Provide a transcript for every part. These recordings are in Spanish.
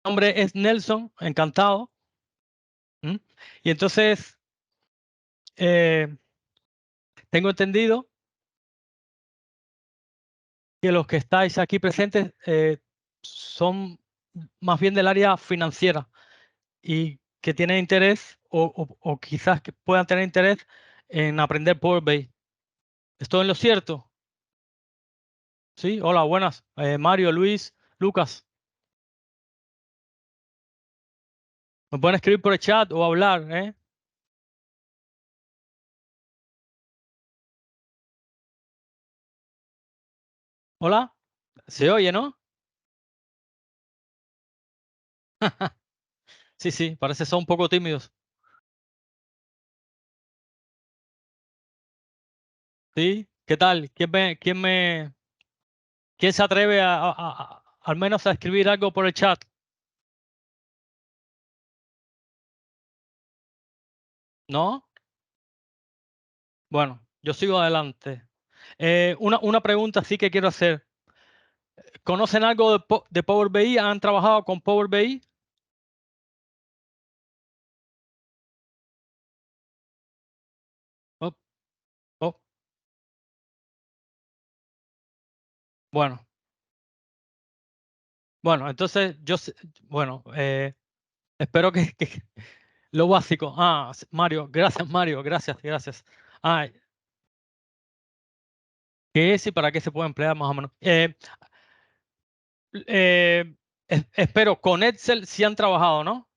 nombre es Nelson, encantado. Y entonces, tengo entendido que los que estáis aquí presentes son más bien del área financiera y que tienen interés o quizás que puedan tener interés en aprender Power BI. ¿Estoy en lo cierto? Sí, hola, buenas. Mario, Luis, Lucas. Me pueden escribir por el chat o hablar, ¿eh? Hola, se oye, ¿no? Sí, sí, parece que son un poco tímidos. Sí, ¿qué tal? ¿Quién se atreve al menos a escribir algo por el chat? ¿No? Bueno, yo sigo adelante. Una pregunta sí que quiero hacer. ¿Conocen algo de Power BI? ¿Han trabajado con Power BI? Oh, oh, bueno, bueno, entonces bueno, espero que lo básico. Mario, gracias, Mario, gracias, gracias. Ah, ¿qué es y para qué se puede emplear más o menos? Eh, espero, con Excel sí han trabajado, ¿no?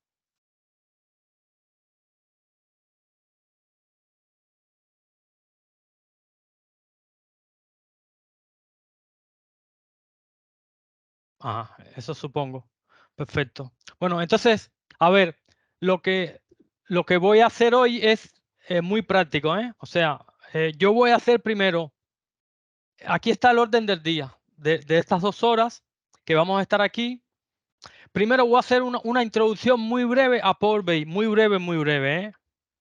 Eso supongo. Perfecto. Bueno, entonces, a ver, lo que, lo que voy a hacer hoy es muy práctico, ¿eh? O sea, yo voy a hacer primero, aquí está el orden del día, de estas 2 horas que vamos a estar aquí. Primero voy a hacer una introducción muy breve a Power BI, muy breve, ¿eh?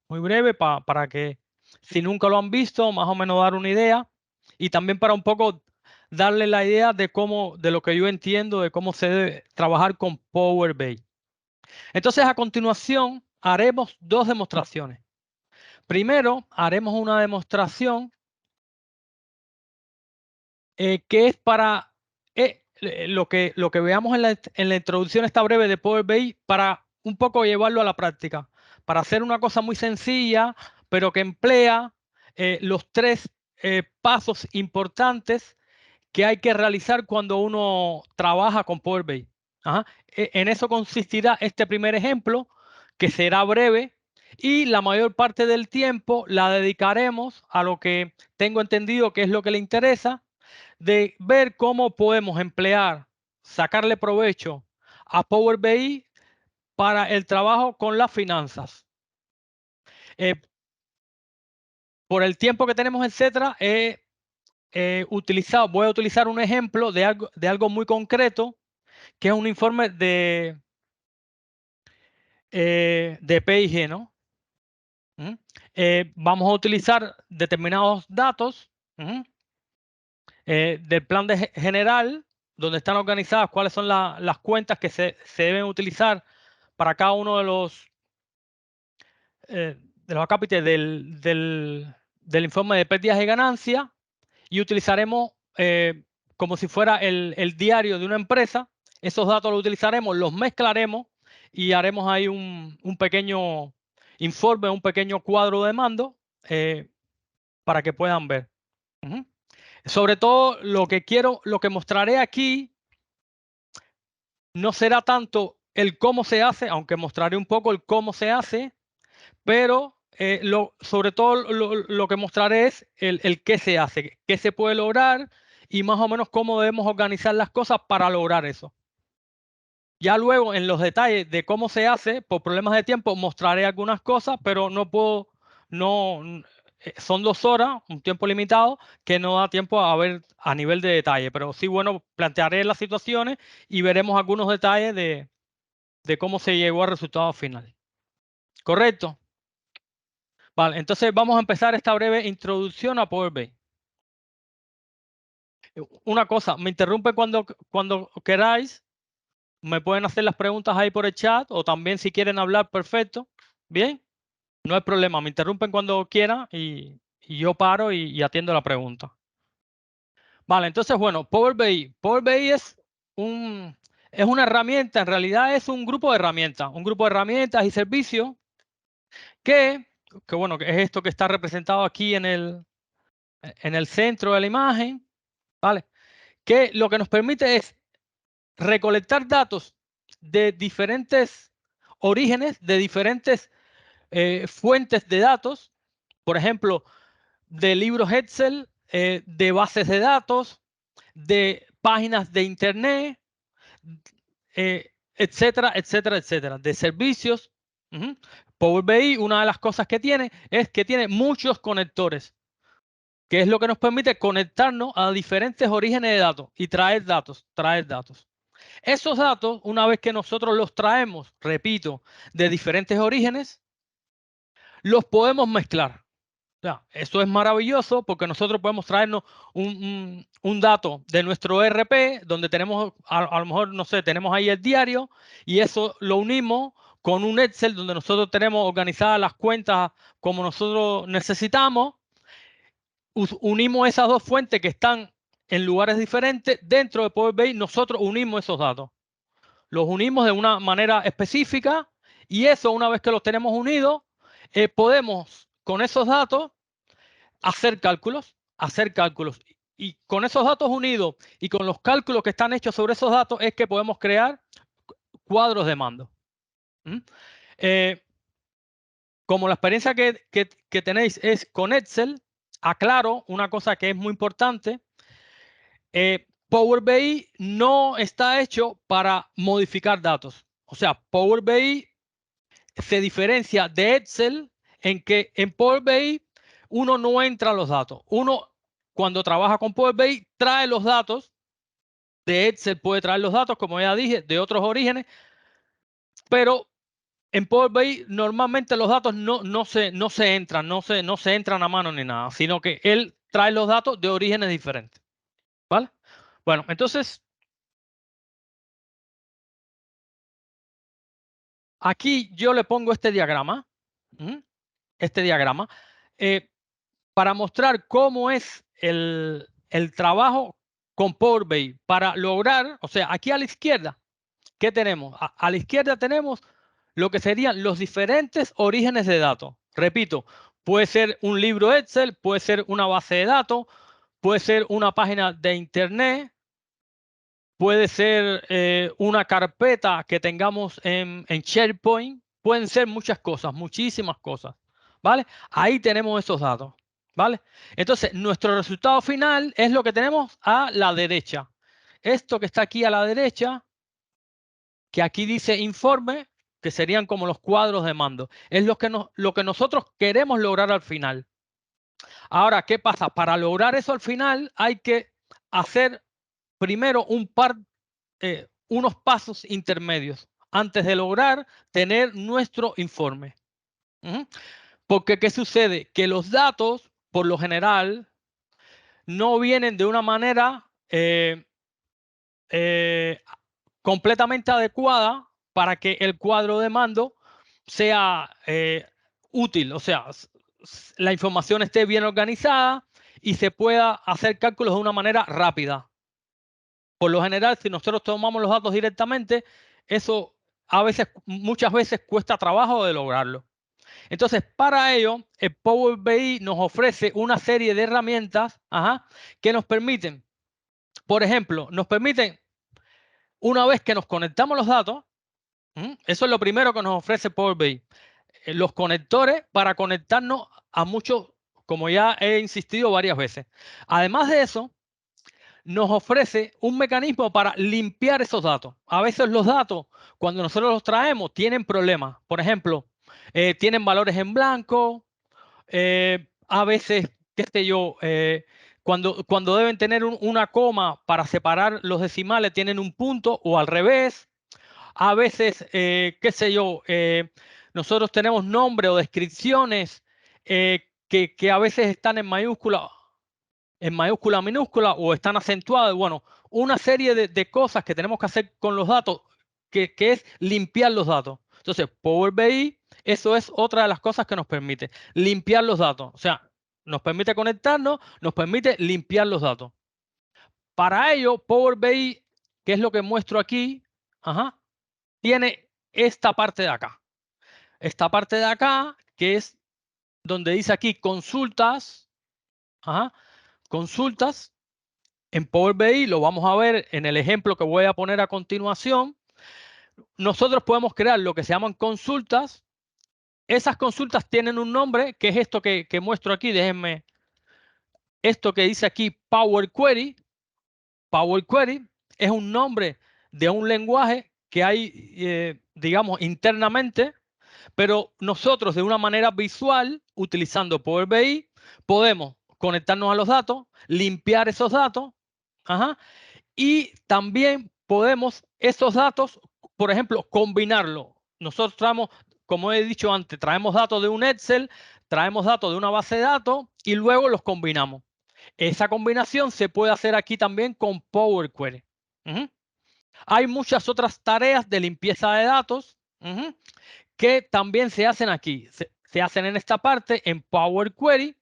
Muy breve para que, si nunca lo han visto, más o menos dar una idea y también para un poco darle la idea de cómo, de lo que yo entiendo, de cómo se debe trabajar con Power BI. Entonces, a continuación, haremos 2 demostraciones. Primero, haremos una demostración que es para lo que veamos en la introducción esta breve de Power BI para un poco llevarlo a la práctica, para hacer una cosa muy sencilla, pero que emplea los 3 pasos importantes que hay que realizar cuando uno trabaja con Power BI. Ajá. En eso consistirá este primer ejemplo, que será breve, y la mayor parte del tiempo la dedicaremos a lo que tengo entendido que es lo que le interesa, de ver cómo podemos emplear, sacarle provecho a Power BI para el trabajo con las finanzas. Eh, por el tiempo que tenemos, etcétera, voy a utilizar un ejemplo de algo muy concreto, que es un informe de P&G, ¿no? Ujú. Vamos a utilizar determinados datos, del plan general, donde están organizadas cuáles son las cuentas que se deben utilizar para cada uno de los acápites del informe de pérdidas y ganancias, y utilizaremos como si fuera el diario de una empresa. Esos datos los utilizaremos, los mezclaremos y haremos ahí un pequeño informe, un pequeño cuadro de mando para que puedan ver. Ujú. Sobre todo lo que mostraré aquí no será tanto el cómo se hace, aunque mostraré un poco el cómo se hace, pero sobre todo lo que mostraré es el qué se hace, qué se puede lograr y más o menos cómo debemos organizar las cosas para lograr eso. Ya luego en los detalles de cómo se hace, por problemas de tiempo, mostraré algunas cosas, pero no puedo, no, son 2 horas, un tiempo limitado, que no da tiempo a ver a nivel de detalle, pero sí, bueno, plantearé las situaciones y veremos algunos detalles de cómo se llegó al resultado final. ¿Correcto? Vale, entonces vamos a empezar esta breve introducción a Power BI. Una cosa, me interrumpe cuando queráis, Me pueden hacer las preguntas ahí por el chat o también si quieren hablar, perfecto. Bien, no hay problema. Me interrumpen cuando quieran y yo paro y atiendo la pregunta. Vale, entonces, bueno, Power BI. Power BI es una herramienta, en realidad es un grupo de herramientas y servicios que bueno, que es esto que está representado aquí en el centro de la imagen, ¿vale? Que lo que nos permite es recolectar datos de diferentes orígenes, de diferentes fuentes de datos, por ejemplo, de libros Excel, de bases de datos, de páginas de Internet, etcétera, etcétera, etcétera, de servicios. Power BI, una de las cosas que tiene es que tiene muchos conectores, que es lo que nos permite conectarnos a diferentes orígenes de datos y traer datos, traer datos. Esos datos, una vez que nosotros los traemos, repito, de diferentes orígenes, los podemos mezclar. O sea, eso es maravilloso porque nosotros podemos traernos un dato de nuestro ERP donde tenemos, a lo mejor, no sé, tenemos ahí el diario y eso lo unimos con un Excel donde nosotros tenemos organizadas las cuentas como nosotros necesitamos. Unimos esas dos fuentes que están en lugares diferentes. Dentro de Power BI nosotros unimos esos datos. Los unimos de una manera específica y eso, una vez que los tenemos unidos, podemos con esos datos hacer cálculos, hacer cálculos. Y con esos datos unidos y con los cálculos que están hechos sobre esos datos es que podemos crear cuadros de mando. Eh, como la experiencia que tenéis es con Excel, aclaro una cosa que es muy importante. Power BI no está hecho para modificar datos. O sea, Power BI se diferencia de Excel en que en Power BI uno no entra los datos. Uno, cuando trabaja con Power BI, trae los datos. De Excel puede traer los datos, como ya dije, de otros orígenes, pero en Power BI normalmente los datos no se entran, no se entran a mano ni nada, sino que él trae los datos de orígenes diferentes. ¿Vale? Bueno, entonces aquí yo le pongo este diagrama. Este diagrama. Para mostrar cómo es el trabajo con Power BI para lograr, o sea, aquí a la izquierda, ¿qué tenemos? A la izquierda tenemos lo que serían los diferentes orígenes de datos. Repito, puede ser un libro Excel, puede ser una base de datos, puede ser una página de Internet, puede ser una carpeta que tengamos en SharePoint, pueden ser muchas cosas, muchísimas cosas, ¿vale? Ahí tenemos esos datos, ¿vale? Entonces, nuestro resultado final es lo que tenemos a la derecha. Esto que está aquí a la derecha, que aquí dice informe, que serían como los cuadros de mando, es lo que nosotros queremos lograr al final. Ahora, ¿qué pasa? Para lograr eso al final hay que hacer primero unos pasos intermedios antes de lograr tener nuestro informe. Porque, ¿qué sucede? Que los datos, por lo general, no vienen de una manera eh, completamente adecuada para que el cuadro de mando sea útil, o sea, la información esté bien organizada y se pueda hacer cálculos de una manera rápida. Por lo general, si nosotros tomamos los datos directamente, eso muchas veces cuesta trabajo de lograrlo. Entonces, para ello, el Power BI nos ofrece una serie de herramientas que nos permiten, por ejemplo, una vez que nos conectamos los datos, eso es lo primero que nos ofrece Power BI, los conectores para conectarnos a muchos, como ya he insistido varias veces. Además de eso, nos ofrece un mecanismo para limpiar esos datos. A veces los datos, cuando nosotros los traemos, tienen problemas. Por ejemplo, tienen valores en blanco, a veces, qué sé yo, cuando deben tener una coma para separar los decimales, tienen un punto o al revés. A veces, qué sé yo, nosotros tenemos nombres o descripciones que a veces están en mayúscula, minúscula o están acentuadas. Bueno, una serie de cosas que tenemos que hacer con los datos que es limpiar los datos. Entonces, Power BI, eso es otra de las cosas que nos permite, limpiar los datos. O sea, nos permite conectarnos, nos permite limpiar los datos. Para ello, Power BI, que es lo que muestro aquí, tiene esta parte de acá. Esta parte de acá, que es donde dice aquí consultas, consultas. En Power BI lo vamos a ver en el ejemplo que voy a poner a continuación. Nosotros podemos crear lo que se llaman consultas. Esas consultas tienen un nombre, que es esto que muestro aquí. Déjenme. Esto que dice aquí Power Query. Power Query es un nombre de un lenguaje que hay, digamos, internamente, pero nosotros de una manera visual, utilizando Power BI, podemos conectarnos a los datos, limpiar esos datos, y también podemos esos datos, por ejemplo, combinarlos. Nosotros traemos, como he dicho antes, traemos datos de un Excel, traemos datos de una base de datos y luego los combinamos. Esa combinación se puede hacer aquí también con Power Query. Hay muchas otras tareas de limpieza de datos que también se hacen aquí. Se hacen en esta parte, en Power Query,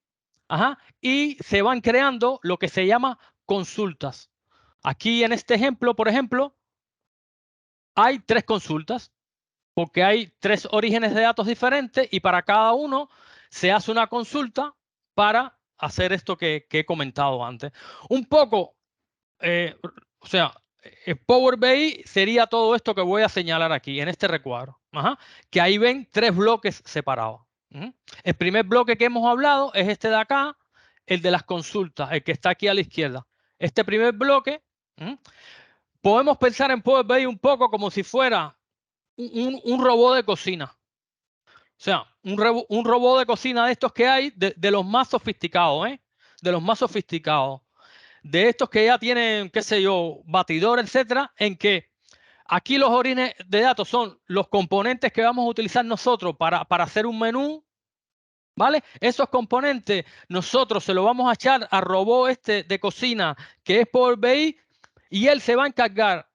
y se van creando lo que se llama consultas. Aquí en este ejemplo, por ejemplo, hay 3 consultas, porque hay 3 orígenes de datos diferentes y para cada uno se hace una consulta para hacer esto que he comentado antes. Un poco, o sea, Power BI sería todo esto que voy a señalar aquí en este recuadro, que ahí ven 3 bloques separados. El primer bloque que hemos hablado es este de acá, el de las consultas, el que está aquí a la izquierda. Este primer bloque, podemos pensar en Power BI un poco como si fuera un robot de cocina. O sea, un robot de cocina de estos que hay, de los más sofisticados, de los más sofisticados. De estos que ya tienen, qué sé yo, batidor, etcétera, en que aquí los orígenes de datos son los componentes que vamos a utilizar nosotros para hacer un menú, ¿vale? Esos componentes nosotros se los vamos a echar al robot este de cocina que es Power BI y él se va a encargar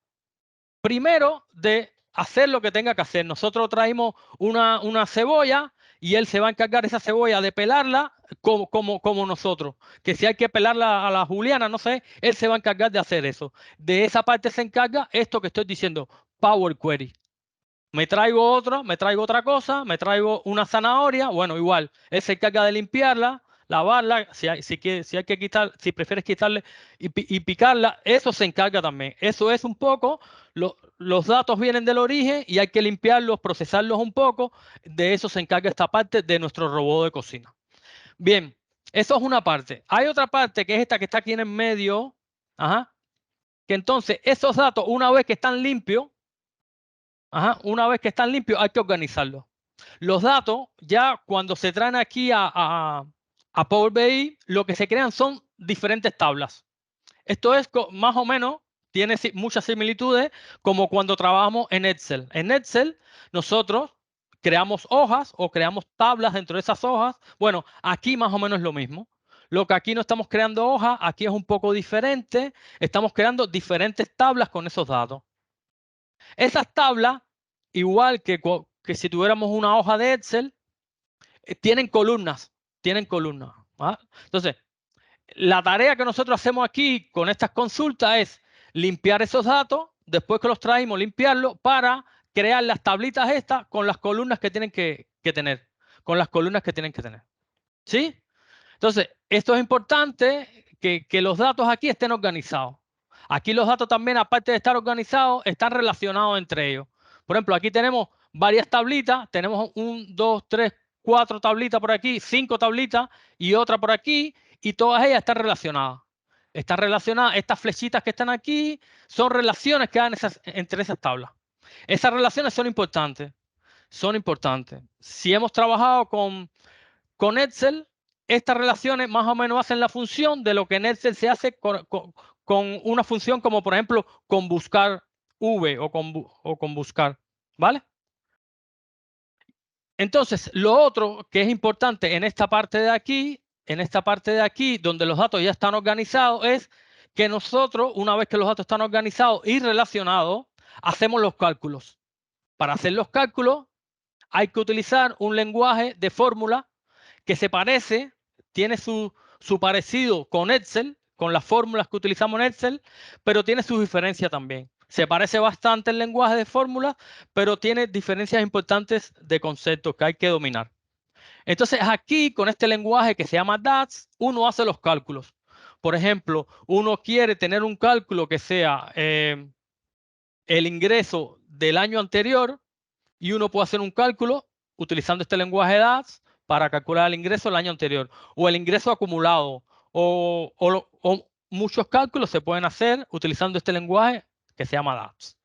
primero de hacer lo que tenga que hacer. Nosotros traemos una cebolla y él se va a encargar esa cebolla de pelarla como nosotros. Que si hay que pelarla a la juliana, no sé, él se va a encargar de hacer eso. De esa parte se encarga esto que estoy diciendo, Power Query. Me traigo otra cosa, me traigo una zanahoria, bueno, igual, él se encarga de limpiarla, lavarla, si hay que quitar, si prefieres quitarle y picarla, eso se encarga también. Eso es un poco, los datos vienen del origen y hay que limpiarlos, procesarlos un poco, de eso se encarga esta parte de nuestro robot de cocina. Bien, eso es una parte. Hay otra parte que es esta que está aquí en el medio, que entonces esos datos, una vez que están limpios, una vez que están limpios, hay que organizarlos. Los datos, ya cuando se traen aquí a Power BI, lo que se crean son diferentes tablas. Esto es más o menos, tiene muchas similitudes como cuando trabajamos en Excel. En Excel, nosotros creamos hojas o creamos tablas dentro de esas hojas. Bueno, aquí más o menos es lo mismo. Lo que aquí no estamos creando hojas, aquí es un poco diferente. Estamos creando diferentes tablas con esos datos. Esas tablas, igual que si tuviéramos una hoja de Excel, tienen columnas. Entonces, la tarea que nosotros hacemos aquí con estas consultas es limpiar esos datos, después que los traemos, limpiarlos para crear las tablitas estas con las columnas que tienen que tener. Con las columnas que tienen que tener. ¿Sí? Entonces, esto es importante que los datos aquí estén organizados. Aquí los datos también, aparte de estar organizados, están relacionados entre ellos. Por ejemplo, aquí tenemos varias tablitas. Tenemos 1, 2, 3, 4 tablitas por aquí, 5 tablitas y otra por aquí. Y todas ellas están relacionadas. Están relacionadas, estas flechitas que están aquí son relaciones que hay entre esas tablas. Esas relaciones son importantes. Son importantes. Si hemos trabajado con Excel, estas relaciones más o menos hacen la función de lo que en Excel se hace con una función como, por ejemplo, con buscar V o con buscar. ¿Vale? Entonces, lo otro que es importante en esta parte de aquí, donde los datos ya están organizados, es que nosotros, una vez que los datos están organizados y relacionados, hacemos los cálculos. Para hacer los cálculos hay que utilizar un lenguaje de fórmula que se parece, tiene su parecido con Excel, con las fórmulas que utilizamos en Excel, pero tiene sus diferencias también. Se parece bastante el lenguaje de fórmulas, pero tiene diferencias importantes de conceptos que hay que dominar. Entonces aquí, con este lenguaje que se llama DAX, uno hace los cálculos. Por ejemplo, uno quiere tener un cálculo que sea el ingreso del año anterior y uno puede hacer un cálculo utilizando este lenguaje DAX para calcular el ingreso del año anterior o el ingreso acumulado o muchos cálculos se pueden hacer utilizando este lenguaje que se llama DAX.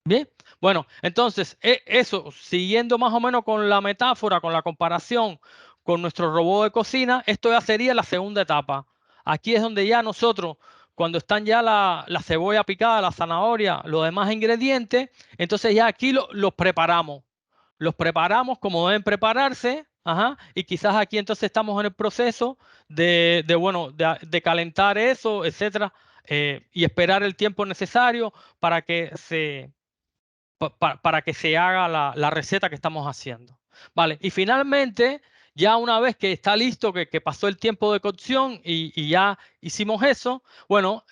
Bien, bueno, entonces eso, siguiendo más o menos con la metáfora, con la comparación con nuestro robot de cocina, esto ya sería la segunda etapa. Aquí es donde ya nosotros, cuando están ya la cebolla picada, la zanahoria, los demás ingredientes, entonces ya aquí los preparamos. Los preparamos como deben prepararse, ajá, y quizás aquí entonces estamos en el proceso bueno, de calentar eso, etcétera, y esperar el tiempo necesario para que para que se haga la receta que estamos haciendo. Vale, y finalmente, ya una vez que está listo, que pasó el tiempo de cocción y ya hicimos eso, bueno,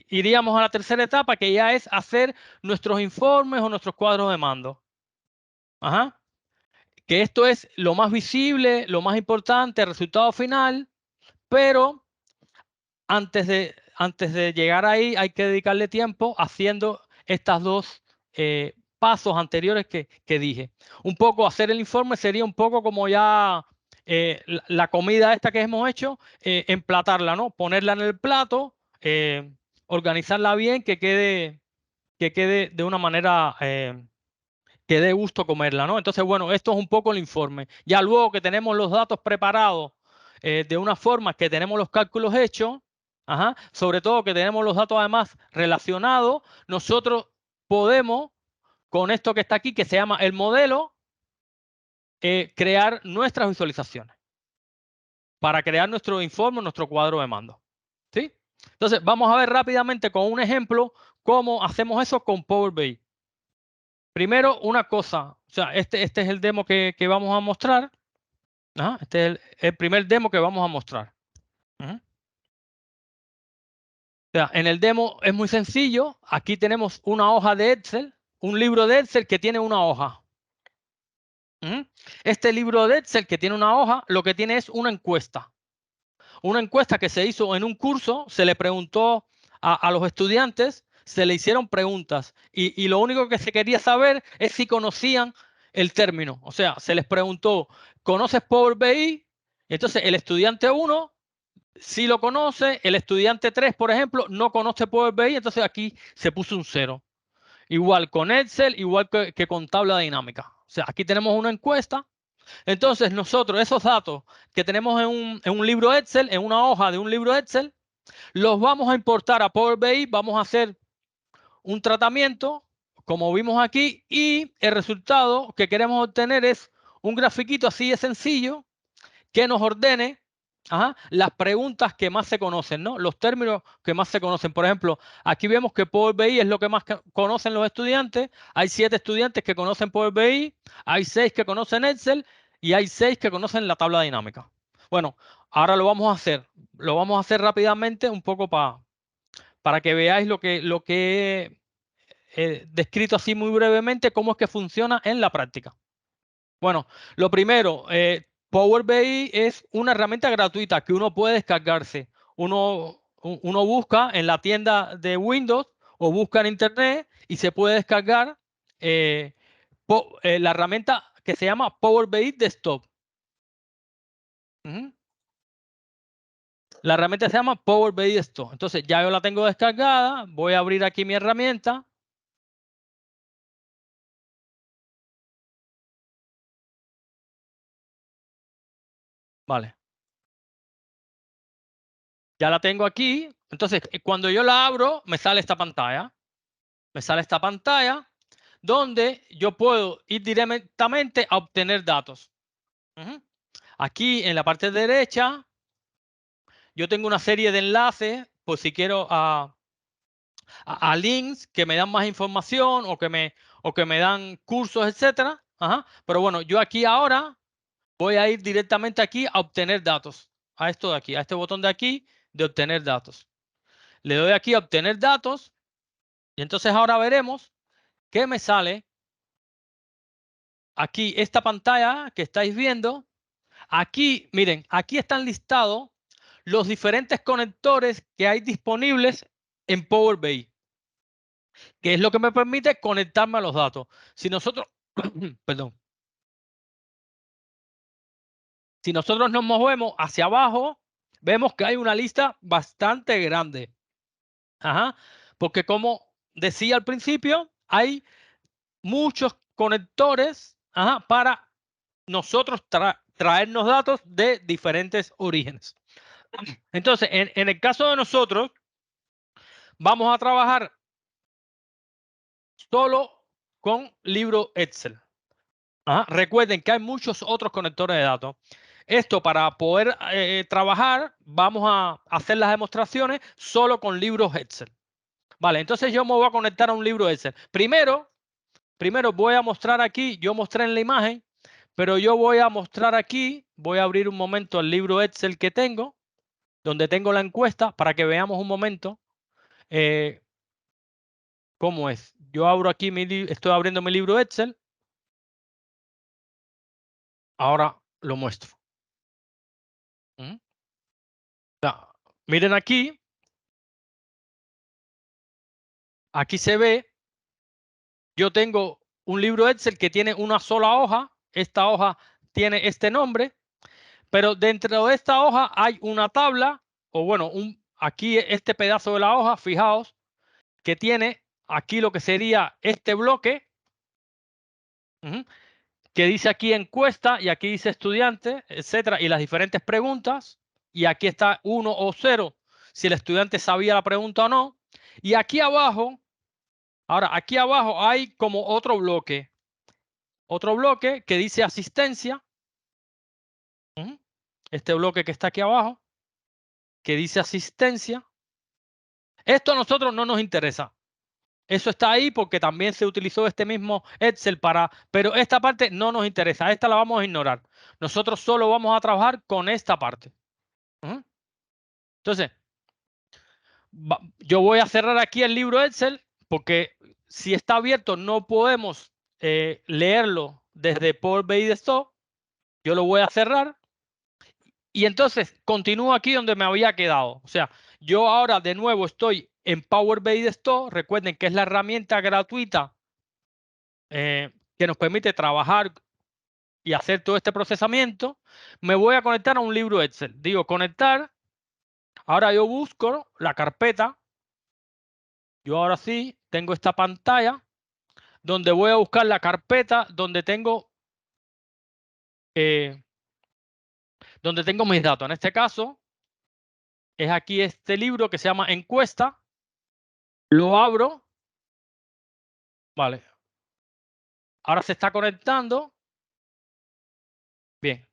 iríamos a la tercera etapa, que ya es hacer nuestros informes o nuestros cuadros de mando. Ajá. Que esto es lo más visible, lo más importante, el resultado final, pero antes de llegar ahí hay que dedicarle tiempo haciendo estas dos pasos anteriores que dije. Un poco hacer el informe sería un poco como ya la comida esta que hemos hecho, emplatarla, ¿no? Ponerla en el plato, organizarla bien, que quede de una manera que dé gusto comerla, ¿no? Entonces, bueno, esto es un poco el informe. Ya luego que tenemos los datos preparados de una forma que tenemos los cálculos hechos, ajá, sobre todo que tenemos los datos además relacionados, nosotros podemos, con esto que está aquí, que se llama el modelo, crear nuestras visualizaciones para crear nuestro informe, nuestro cuadro de mando. ¿Sí? Entonces, vamos a ver rápidamente con un ejemplo cómo hacemos eso con Power BI. Primero, una cosa, o sea, este es el demo que vamos a mostrar. Ajá, este es el primer demo que vamos a mostrar. Ujú. O sea, en el demo es muy sencillo. Aquí tenemos una hoja de Excel, un libro de Excel que tiene una hoja. Ujú. Este libro de Excel que tiene una hoja, lo que tiene es una encuesta. Una encuesta que se hizo en un curso, se le preguntó a los estudiantes, se le hicieron preguntas y lo único que se quería saber es si conocían el término. O sea, se les preguntó, ¿conoces Power BI? Entonces, el estudiante 1 sí lo conoce, el estudiante 3, por ejemplo, no conoce Power BI, entonces aquí se puso un 0. Igual con Excel, igual que con tabla dinámica. O sea, aquí tenemos una encuesta. Entonces, nosotros esos datos que tenemos en un libro Excel, en una hoja de un libro Excel, los vamos a importar a Power BI, vamos a hacer un tratamiento, como vimos aquí, y el resultado que queremos obtener es un grafiquito así de sencillo que nos ordene las preguntas que más se conocen, ¿no? Los términos que más se conocen. Por ejemplo, aquí vemos que Power BI es lo que más conocen los estudiantes. Hay 7 estudiantes que conocen Power BI, hay 6 que conocen Excel y hay 6 que conocen la tabla dinámica. Bueno, ahora lo vamos a hacer. Lo vamos a hacer rápidamente un poco para que veáis lo que he descrito así muy brevemente, cómo es que funciona en la práctica. Bueno, lo primero, Power BI es una herramienta gratuita que uno puede descargarse. Uno busca en la tienda de Windows o busca en Internet y se puede descargar eh, la herramienta que se llama Power BI Desktop. Ujú. La herramienta se llama Power BI Desktop. Entonces ya yo la tengo descargada. Voy a abrir aquí mi herramienta. Vale. Ya la tengo aquí. Entonces, cuando yo la abro, me sale esta pantalla. Me sale esta pantalla donde yo puedo ir directamente a obtener datos. Ujú. Aquí en la parte derecha, yo tengo una serie de enlaces por si quiero a links que me dan más información o que me dan cursos, etcétera. Ajá. Pero bueno, yo aquí ahora voy a ir directamente aquí a obtener datos. A esto de aquí, a este botón de aquí de obtener datos. Le doy aquí a obtener datos y entonces ahora veremos que me sale aquí esta pantalla que estáis viendo. Aquí, miren, aquí están listados los diferentes conectores que hay disponibles en Power BI, que es lo que me permite conectarme a los datos. Si nosotros, perdón, si nosotros nos movemos hacia abajo, vemos que hay una lista bastante grande. Ajá, porque como decía al principio, hay muchos conectores, ajá, para nosotros traernos datos de diferentes orígenes. Entonces, en el caso de nosotros, vamos a trabajar solo con libro Excel. Ajá. Recuerden que hay muchos otros conectores de datos. Esto para poder trabajar, vamos a hacer las demostraciones solo con libros Excel. Vale, entonces yo me voy a conectar a un libro Excel. Primero voy a mostrar aquí, yo mostré en la imagen, pero yo voy a mostrar aquí, voy a abrir un momento el libro Excel que tengo, donde tengo la encuesta, para que veamos un momento eh, cómo es. Yo abro aquí, estoy abriendo mi libro Excel. Ahora lo muestro. ¿Mm? Miren aquí, aquí se ve, yo tengo un libro Excel que tiene una sola hoja. Esta hoja tiene este nombre, pero dentro de esta hoja hay una tabla, o bueno, aquí este pedazo de la hoja, fijaos, que tiene aquí lo que sería este bloque, ujú, que dice aquí encuesta y aquí dice estudiante, etcétera, y las diferentes preguntas. Y aquí está 1 o 0, si el estudiante sabía la pregunta o no. Y aquí abajo, ahora aquí abajo hay como otro bloque que dice asistencia. Ujú, este bloque que está aquí abajo, que dice asistencia. Esto a nosotros no nos interesa. Eso está ahí porque también se utilizó este mismo Excel para, pero esta parte no nos interesa. Esta la vamos a ignorar. Nosotros solo vamos a trabajar con esta parte. Ujú. Entonces, yo voy a cerrar aquí el libro Excel porque si está abierto no podemos leerlo desde Power BI Desktop. Yo lo voy a cerrar y entonces continúo aquí donde me había quedado. O sea, yo ahora de nuevo estoy en Power BI Desktop. Recuerden que es la herramienta gratuita que nos permite trabajar y hacer todo este procesamiento. Me voy a conectar a un libro Excel. Digo conectar. Ahora yo busco la carpeta. Yo ahora sí tengo esta pantalla donde voy a buscar la carpeta eh, donde tengo mis datos. En este caso es aquí este libro que se llama encuesta. Lo abro. Vale. Ahora se está conectando. Bien.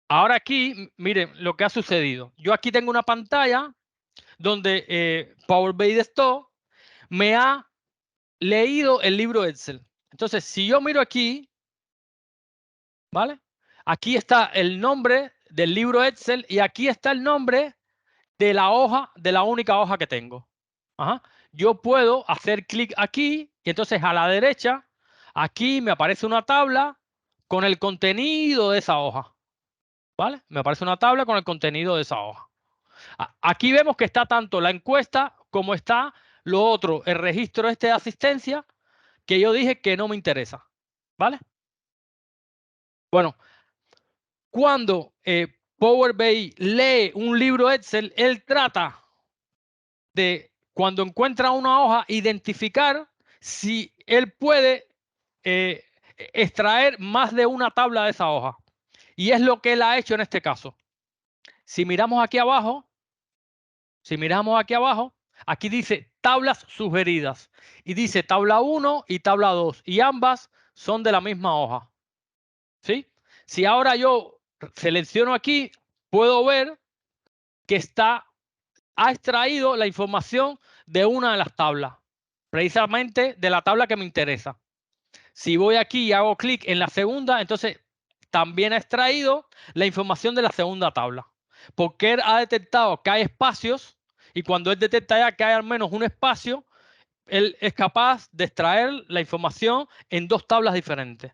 Ahora aquí, miren lo que ha sucedido. Yo aquí tengo una pantalla donde Power BI Desktop me ha leído el libro Excel. Entonces, si yo miro aquí, ¿vale? Aquí está el nombre del libro Excel y aquí está el nombre de la hoja, de la única hoja que tengo. Ajá. Yo puedo hacer clic aquí y entonces a la derecha, aquí me aparece una tabla con el contenido de esa hoja. ¿Vale? Me aparece una tabla con el contenido de esa hoja. Aquí vemos que está tanto la encuesta como está lo otro, el registro este de asistencia, que yo dije que no me interesa. ¿Vale? Bueno, cuando Power BI lee un libro Excel, él trata de, cuando encuentra una hoja, identificar si él puede eh, extraer más de una tabla de esa hoja. Y es lo que él ha hecho en este caso. Si miramos aquí abajo, aquí dice tablas sugeridas y dice tabla 1 y tabla 2 y ambas son de la misma hoja. ¿Sí? Si ahora yo selecciono aquí, puedo ver que está ha extraído la información de una de las tablas, precisamente de la tabla que me interesa. Si voy aquí y hago clic en la segunda, entonces también ha extraído la información de la segunda tabla, porque él ha detectado que hay espacios y cuando él detecta ya que hay al menos un espacio, él es capaz de extraer la información en dos tablas diferentes.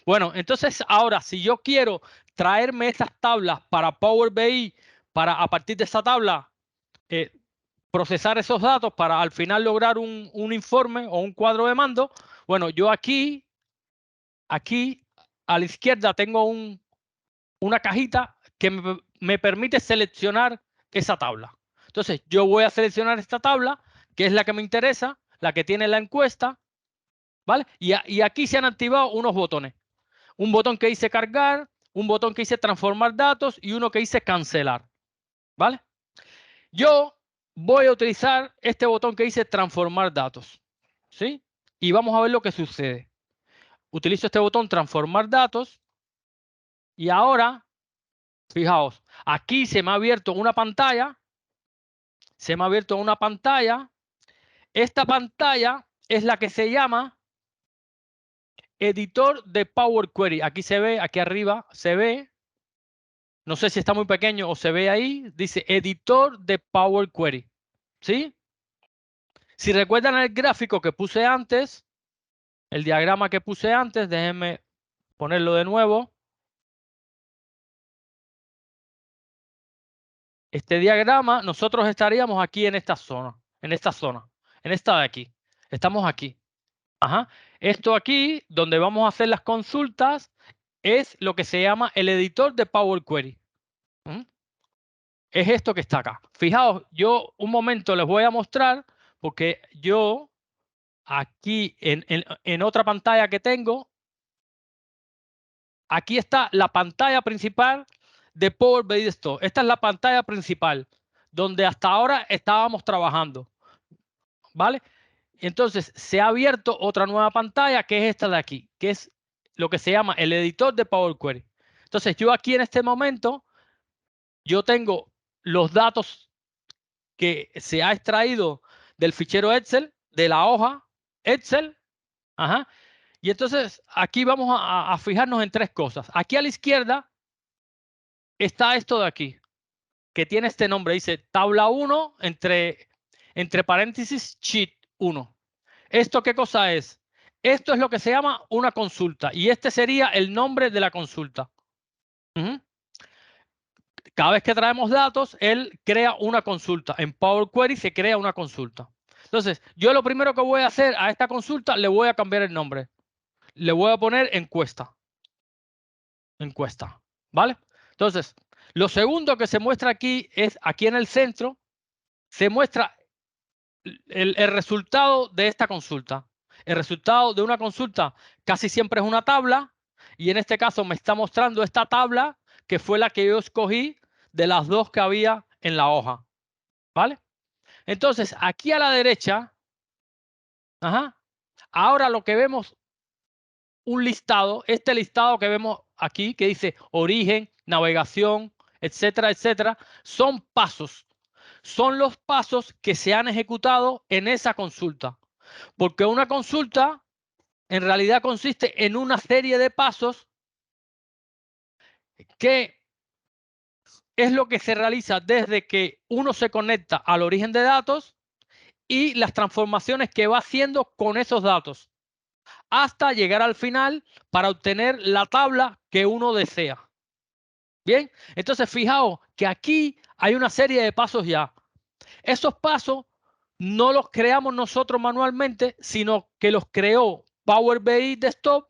Bueno, entonces ahora si yo quiero traerme esas tablas para Power BI, para a partir de esa tabla procesar esos datos para al final lograr un informe o un cuadro de mando, bueno, yo aquí a la izquierda tengo una cajita que me permite seleccionar esa tabla. Entonces yo voy a seleccionar esta tabla, que es la que me interesa, la que tiene la encuesta, ¿vale? Y aquí se han activado unos botones. Un botón que dice cargar, un botón que dice transformar datos y uno que dice cancelar, ¿vale? Yo voy a utilizar este botón que dice transformar datos, ¿sí? Y vamos a ver lo que sucede. Utilizo este botón transformar datos y ahora, fijaos, aquí se me ha abierto una pantalla, Esta pantalla es la que se llama editor de Power Query. Aquí se ve, aquí arriba se ve. No sé si está muy pequeño o se ve ahí. Dice editor de Power Query. ¿Sí? Si recuerdan el gráfico que puse antes, el diagrama que puse antes, déjenme ponerlo de nuevo. Este diagrama, nosotros estaríamos aquí en esta zona, en esta de aquí. Estamos aquí. Ajá. Esto aquí, donde vamos a hacer las consultas, es lo que se llama el editor de Power Query. Es esto que está acá. Fijaos, yo un momento les voy a mostrar, porque yo aquí en otra pantalla que tengo, aquí está la pantalla principal de Power BI Desktop. Esta es la pantalla principal, donde hasta ahora estábamos trabajando. ¿Vale? Entonces se ha abierto otra nueva pantalla que es esta de aquí, que es lo que se llama el editor de Power Query. Entonces yo aquí en este momento, yo tengo los datos que se ha extraído del fichero Excel, de la hoja Excel. Ajá. Y entonces aquí vamos a fijarnos en tres cosas. Aquí a la izquierda está esto de aquí, que tiene este nombre, dice tabla 1 entre paréntesis sheet 1. ¿Esto qué cosa es? Esto es lo que se llama una consulta y este sería el nombre de la consulta. Cada vez que traemos datos, él crea una consulta. En Power Query se crea una consulta. Entonces, yo lo primero que voy a hacer a esta consulta, le voy a cambiar el nombre. Le voy a poner encuesta. Encuesta. ¿Vale? Entonces, lo segundo que se muestra aquí es, aquí en el centro, se muestra el resultado de esta consulta. El resultado de una consulta casi siempre es una tabla y en este caso me está mostrando esta tabla que fue la que yo escogí de las dos que había en la hoja. ¿Vale? Entonces, aquí a la derecha, ahora lo que vemos, un listado, este listado que vemos aquí que dice origen, navegación, etcétera, etcétera, son pasos. Son los pasos que se han ejecutado en esa consulta. Porque una consulta en realidad consiste en una serie de pasos que es lo que se realiza desde que uno se conecta al origen de datos y las transformaciones que va haciendo con esos datos hasta llegar al final para obtener la tabla que uno desea. Bien, entonces fijaos que aquí hay una serie de pasos ya. Esos pasos no los creamos nosotros manualmente, sino que los creó Power BI Desktop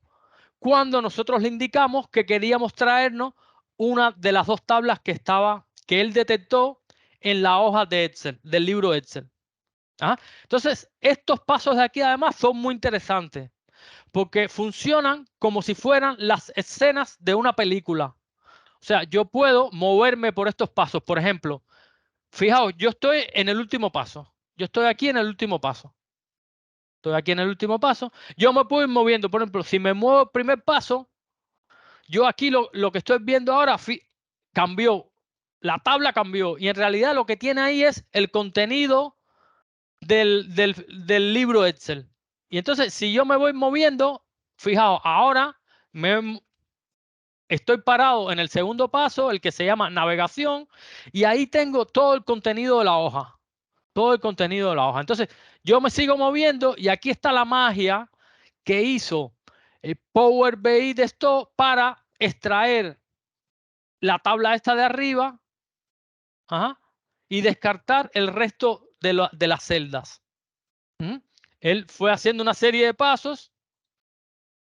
cuando nosotros le indicamos que queríamos traernos una de las dos tablas que él detectó en la hoja de Excel, del libro Excel. Entonces, estos pasos de aquí además son muy interesantes porque funcionan como si fueran las escenas de una película. O sea, yo puedo moverme por estos pasos. Por ejemplo, fijaos, yo estoy en el último paso. Yo estoy aquí en el último paso. Estoy aquí en el último paso. Yo me puedo ir moviendo. Por ejemplo, si me muevo el primer paso, yo aquí lo que estoy viendo ahora cambió. la tabla cambió y en realidad lo que tiene ahí es el contenido del libro Excel. Y entonces, si yo me voy moviendo, fijaos, ahora estoy parado en el segundo paso, el que se llama navegación, y ahí tengo todo el contenido de la hoja. Todo el contenido de la hoja. Entonces, yo me sigo moviendo y aquí está la magia que hizo el Power BI de esto para extraer la tabla esta de arriba, ajá, y descartar el resto de las celdas. Ujú. Él fue haciendo una serie de pasos.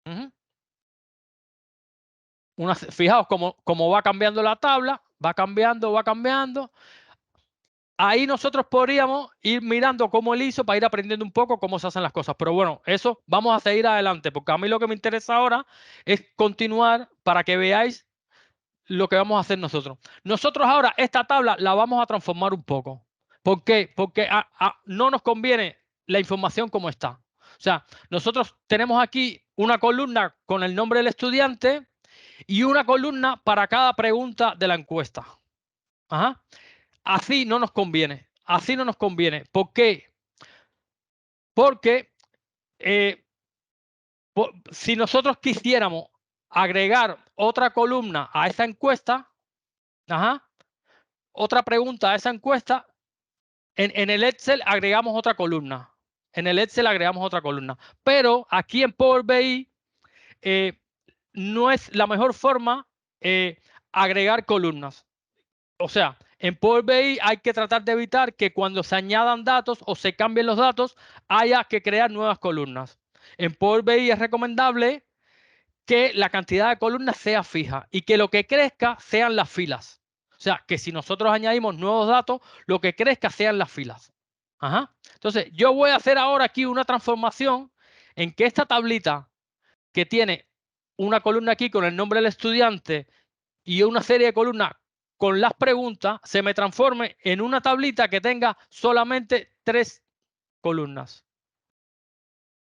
Ujú. Fijaos cómo va cambiando la tabla, va cambiando, va cambiando. Ahí nosotros podríamos ir mirando cómo él hizo para ir aprendiendo un poco cómo se hacen las cosas. Pero bueno, eso vamos a seguir adelante, porque a mí lo que me interesa ahora es continuar para que veáis lo que vamos a hacer nosotros. Nosotros ahora esta tabla la vamos a transformar un poco. ¿Por qué? Porque no nos conviene la información como está. O sea, nosotros tenemos aquí una columna con el nombre del estudiante y una columna para cada pregunta de la encuesta. Ajá. Así no nos conviene. Así no nos conviene. ¿Por qué? Porque si nosotros quisiéramos agregar otra columna a esa encuesta, ajá, otra pregunta a esa encuesta, en el Excel agregamos otra columna. En el Excel agregamos otra columna. Pero aquí en Power BI no es la mejor forma agregar columnas. O sea, en Power BI hay que tratar de evitar que cuando se añadan datos o se cambien los datos, haya que crear nuevas columnas. En Power BI es recomendable que la cantidad de columnas sea fija y que lo que crezca sean las filas. O sea, que si nosotros añadimos nuevos datos, lo que crezca sean las filas. Ajá. Entonces, yo voy a hacer ahora aquí una transformación en que esta tablita que tiene una columna aquí con el nombre del estudiante y una serie de columnas con las preguntas, se me transforme en una tablita que tenga solamente 3 columnas.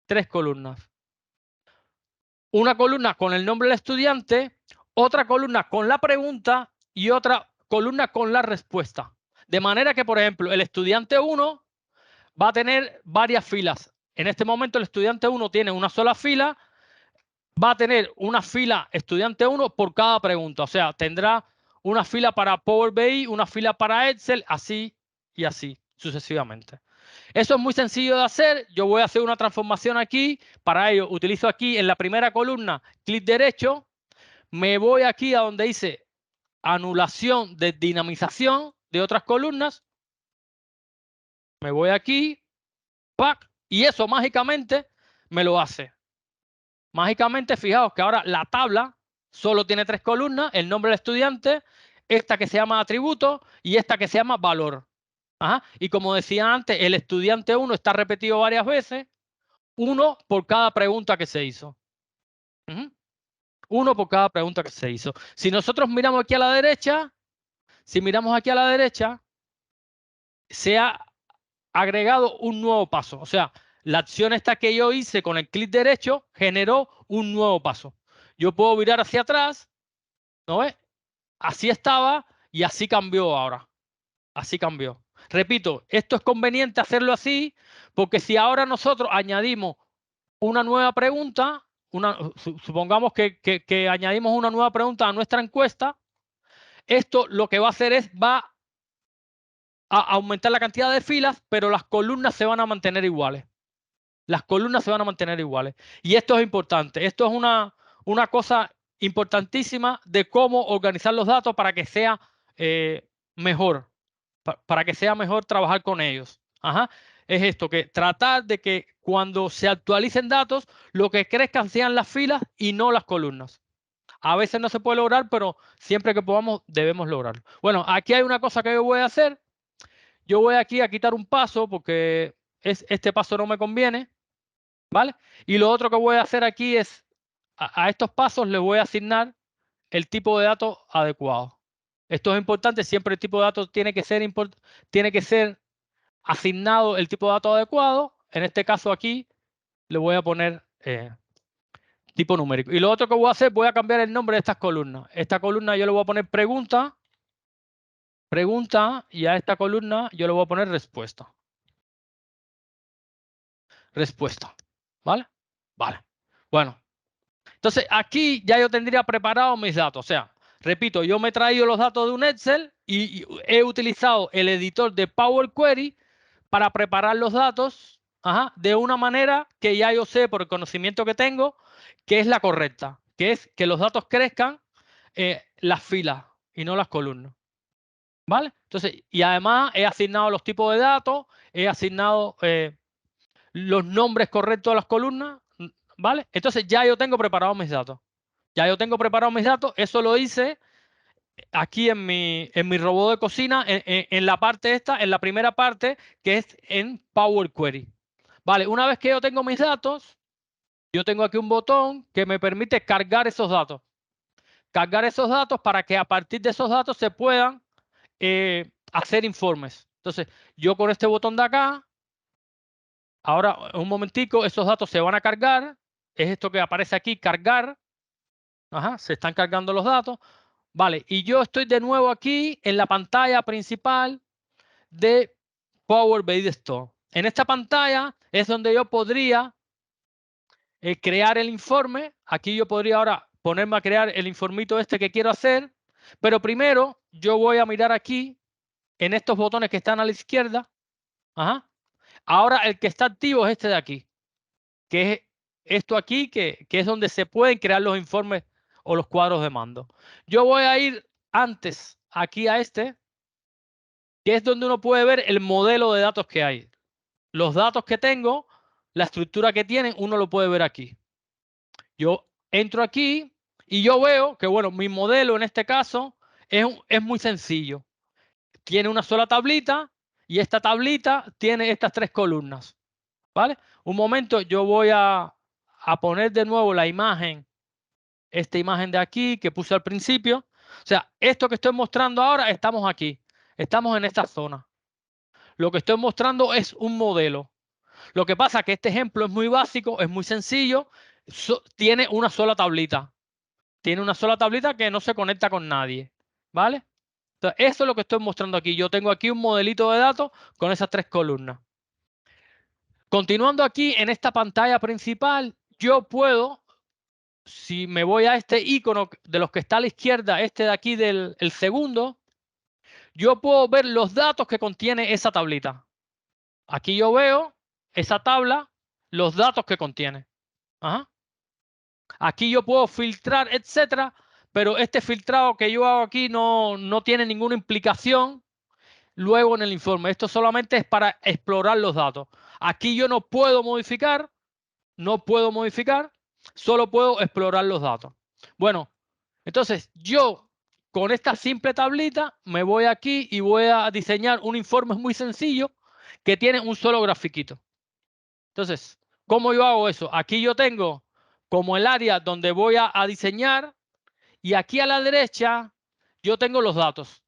3 columnas. Una columna con el nombre del estudiante, otra columna con la pregunta y otra columna con la respuesta. De manera que, por ejemplo, el estudiante 1 va a tener varias filas. En este momento el estudiante 1 tiene una sola fila, va a tener una fila estudiante 1 por cada pregunta. O sea, tendrá una fila para Power BI, una fila para Excel, así y así sucesivamente. Eso es muy sencillo de hacer. Yo voy a hacer una transformación aquí. Para ello, utilizo aquí en la primera columna, clic derecho. Me voy aquí a donde dice anulación de dinamización de otras columnas. Me voy aquí, ¡pac! Y eso mágicamente me lo hace. Mágicamente, fijaos que ahora la tabla solo tiene 3 columnas, el nombre del estudiante, esta que se llama atributo y esta que se llama valor. Ajá. Y como decía antes, el estudiante 1 está repetido varias veces, uno por cada pregunta que se hizo. Uno por cada pregunta que se hizo. Si nosotros miramos aquí a la derecha, si miramos aquí a la derecha, se ha agregado un nuevo paso. O sea, la acción esta que yo hice con el clic derecho generó un nuevo paso. Yo puedo mirar hacia atrás, ¿no ves? Así estaba y así cambió ahora. Así cambió. Repito, esto es conveniente hacerlo así porque si ahora nosotros añadimos una nueva pregunta, supongamos que añadimos una nueva pregunta a nuestra encuesta, esto lo que va a hacer es va a aumentar la cantidad de filas, pero las columnas se van a mantener iguales. Las columnas se van a mantener iguales. Y esto es importante. Esto es una cosa importantísima de cómo organizar los datos para que sea mejor, para que sea mejor trabajar con ellos. Ajá. Es esto, que tratar de que cuando se actualicen datos, lo que crezcan sean las filas y no las columnas. A veces no se puede lograr, pero siempre que podamos debemos lograrlo. Bueno, aquí hay una cosa que yo voy a hacer. Yo voy aquí a quitar un paso porque este paso no me conviene, ¿vale? Y lo otro que voy a hacer aquí es, a estos pasos les voy a asignar el tipo de datos adecuado. Esto es importante, siempre el tipo de datos tiene que ser asignado el tipo de datos adecuado. En este caso aquí le voy a poner tipo numérico. Y lo otro que voy a hacer, voy a cambiar el nombre de estas columnas. Esta columna yo le voy a poner pregunta pregunta, y a esta columna yo le voy a poner respuesta. Respuesta. ¿Vale? Vale. Bueno. Entonces, aquí ya yo tendría preparados mis datos. O sea, repito, yo me he traído los datos de un Excel y he utilizado el editor de Power Query para preparar los datos de una manera que ya yo sé por el conocimiento que tengo que es la correcta, que es que los datos crezcan las filas y no las columnas. ¿Vale? Entonces, y además he asignado los tipos de datos, he asignado los nombres correctos a las columnas, ¿vale? Entonces ya yo tengo preparados mis datos. Ya yo tengo preparados mis datos, eso lo hice aquí en mi robot de cocina, en la parte esta, en la primera parte, que es en Power Query. Vale, una vez que yo tengo mis datos, yo tengo aquí un botón que me permite cargar esos datos. Cargar esos datos para que a partir de esos datos se puedan hacer informes. Entonces, yo con este botón de acá, ahora un momentico, esos datos se van a cargar. Es esto que aparece aquí, cargar. Se están cargando los datos. Vale, y yo estoy de nuevo aquí en la pantalla principal de Power BI Store. En esta pantalla es donde yo podría crear el informe. Aquí yo podría ahora ponerme a crear el informito este que quiero hacer. Pero primero yo voy a mirar aquí en estos botones que están a la izquierda. Ahora el que está activo es este de aquí, que es esto aquí, que es donde se pueden crear los informes o los cuadros de mando. Yo voy a ir antes aquí a este, que es donde uno puede ver el modelo de datos que hay. Los datos que tengo, la estructura que tienen, uno lo puede ver aquí. Yo entro aquí y yo veo que, bueno, mi modelo en este caso es muy sencillo. Tiene una sola tablita y esta tablita tiene estas tres columnas. ¿Vale? Un momento, yo voy a poner de nuevo la imagen, esta imagen de aquí que puse al principio. O sea, esto que estoy mostrando ahora, estamos aquí. Estamos en esta zona. Lo que estoy mostrando es un modelo. Lo que pasa es que este ejemplo es muy básico, es muy sencillo. Tiene una sola tablita. Tiene una sola tablita que no se conecta con nadie. ¿Vale? Entonces, eso es lo que estoy mostrando aquí. Yo tengo aquí un modelito de datos con esas tres columnas. Continuando aquí en esta pantalla principal, yo puedo, si me voy a este icono de los que está a la izquierda, este de aquí del el segundo, yo puedo ver los datos que contiene esa tablita. Aquí yo veo esa tabla, los datos que contiene. Aquí yo puedo filtrar, etcétera, pero este filtrado que yo hago aquí no tiene ninguna implicación luego en el informe. Esto solamente es para explorar los datos. Aquí yo no puedo modificar, solo puedo explorar los datos. Bueno, entonces yo con esta simple tablita me voy aquí y voy a diseñar un informe muy sencillo que tiene un solo grafiquito. Entonces, ¿cómo yo hago eso? Aquí yo tengo como el área donde voy a diseñar y aquí a la derecha yo tengo los datos.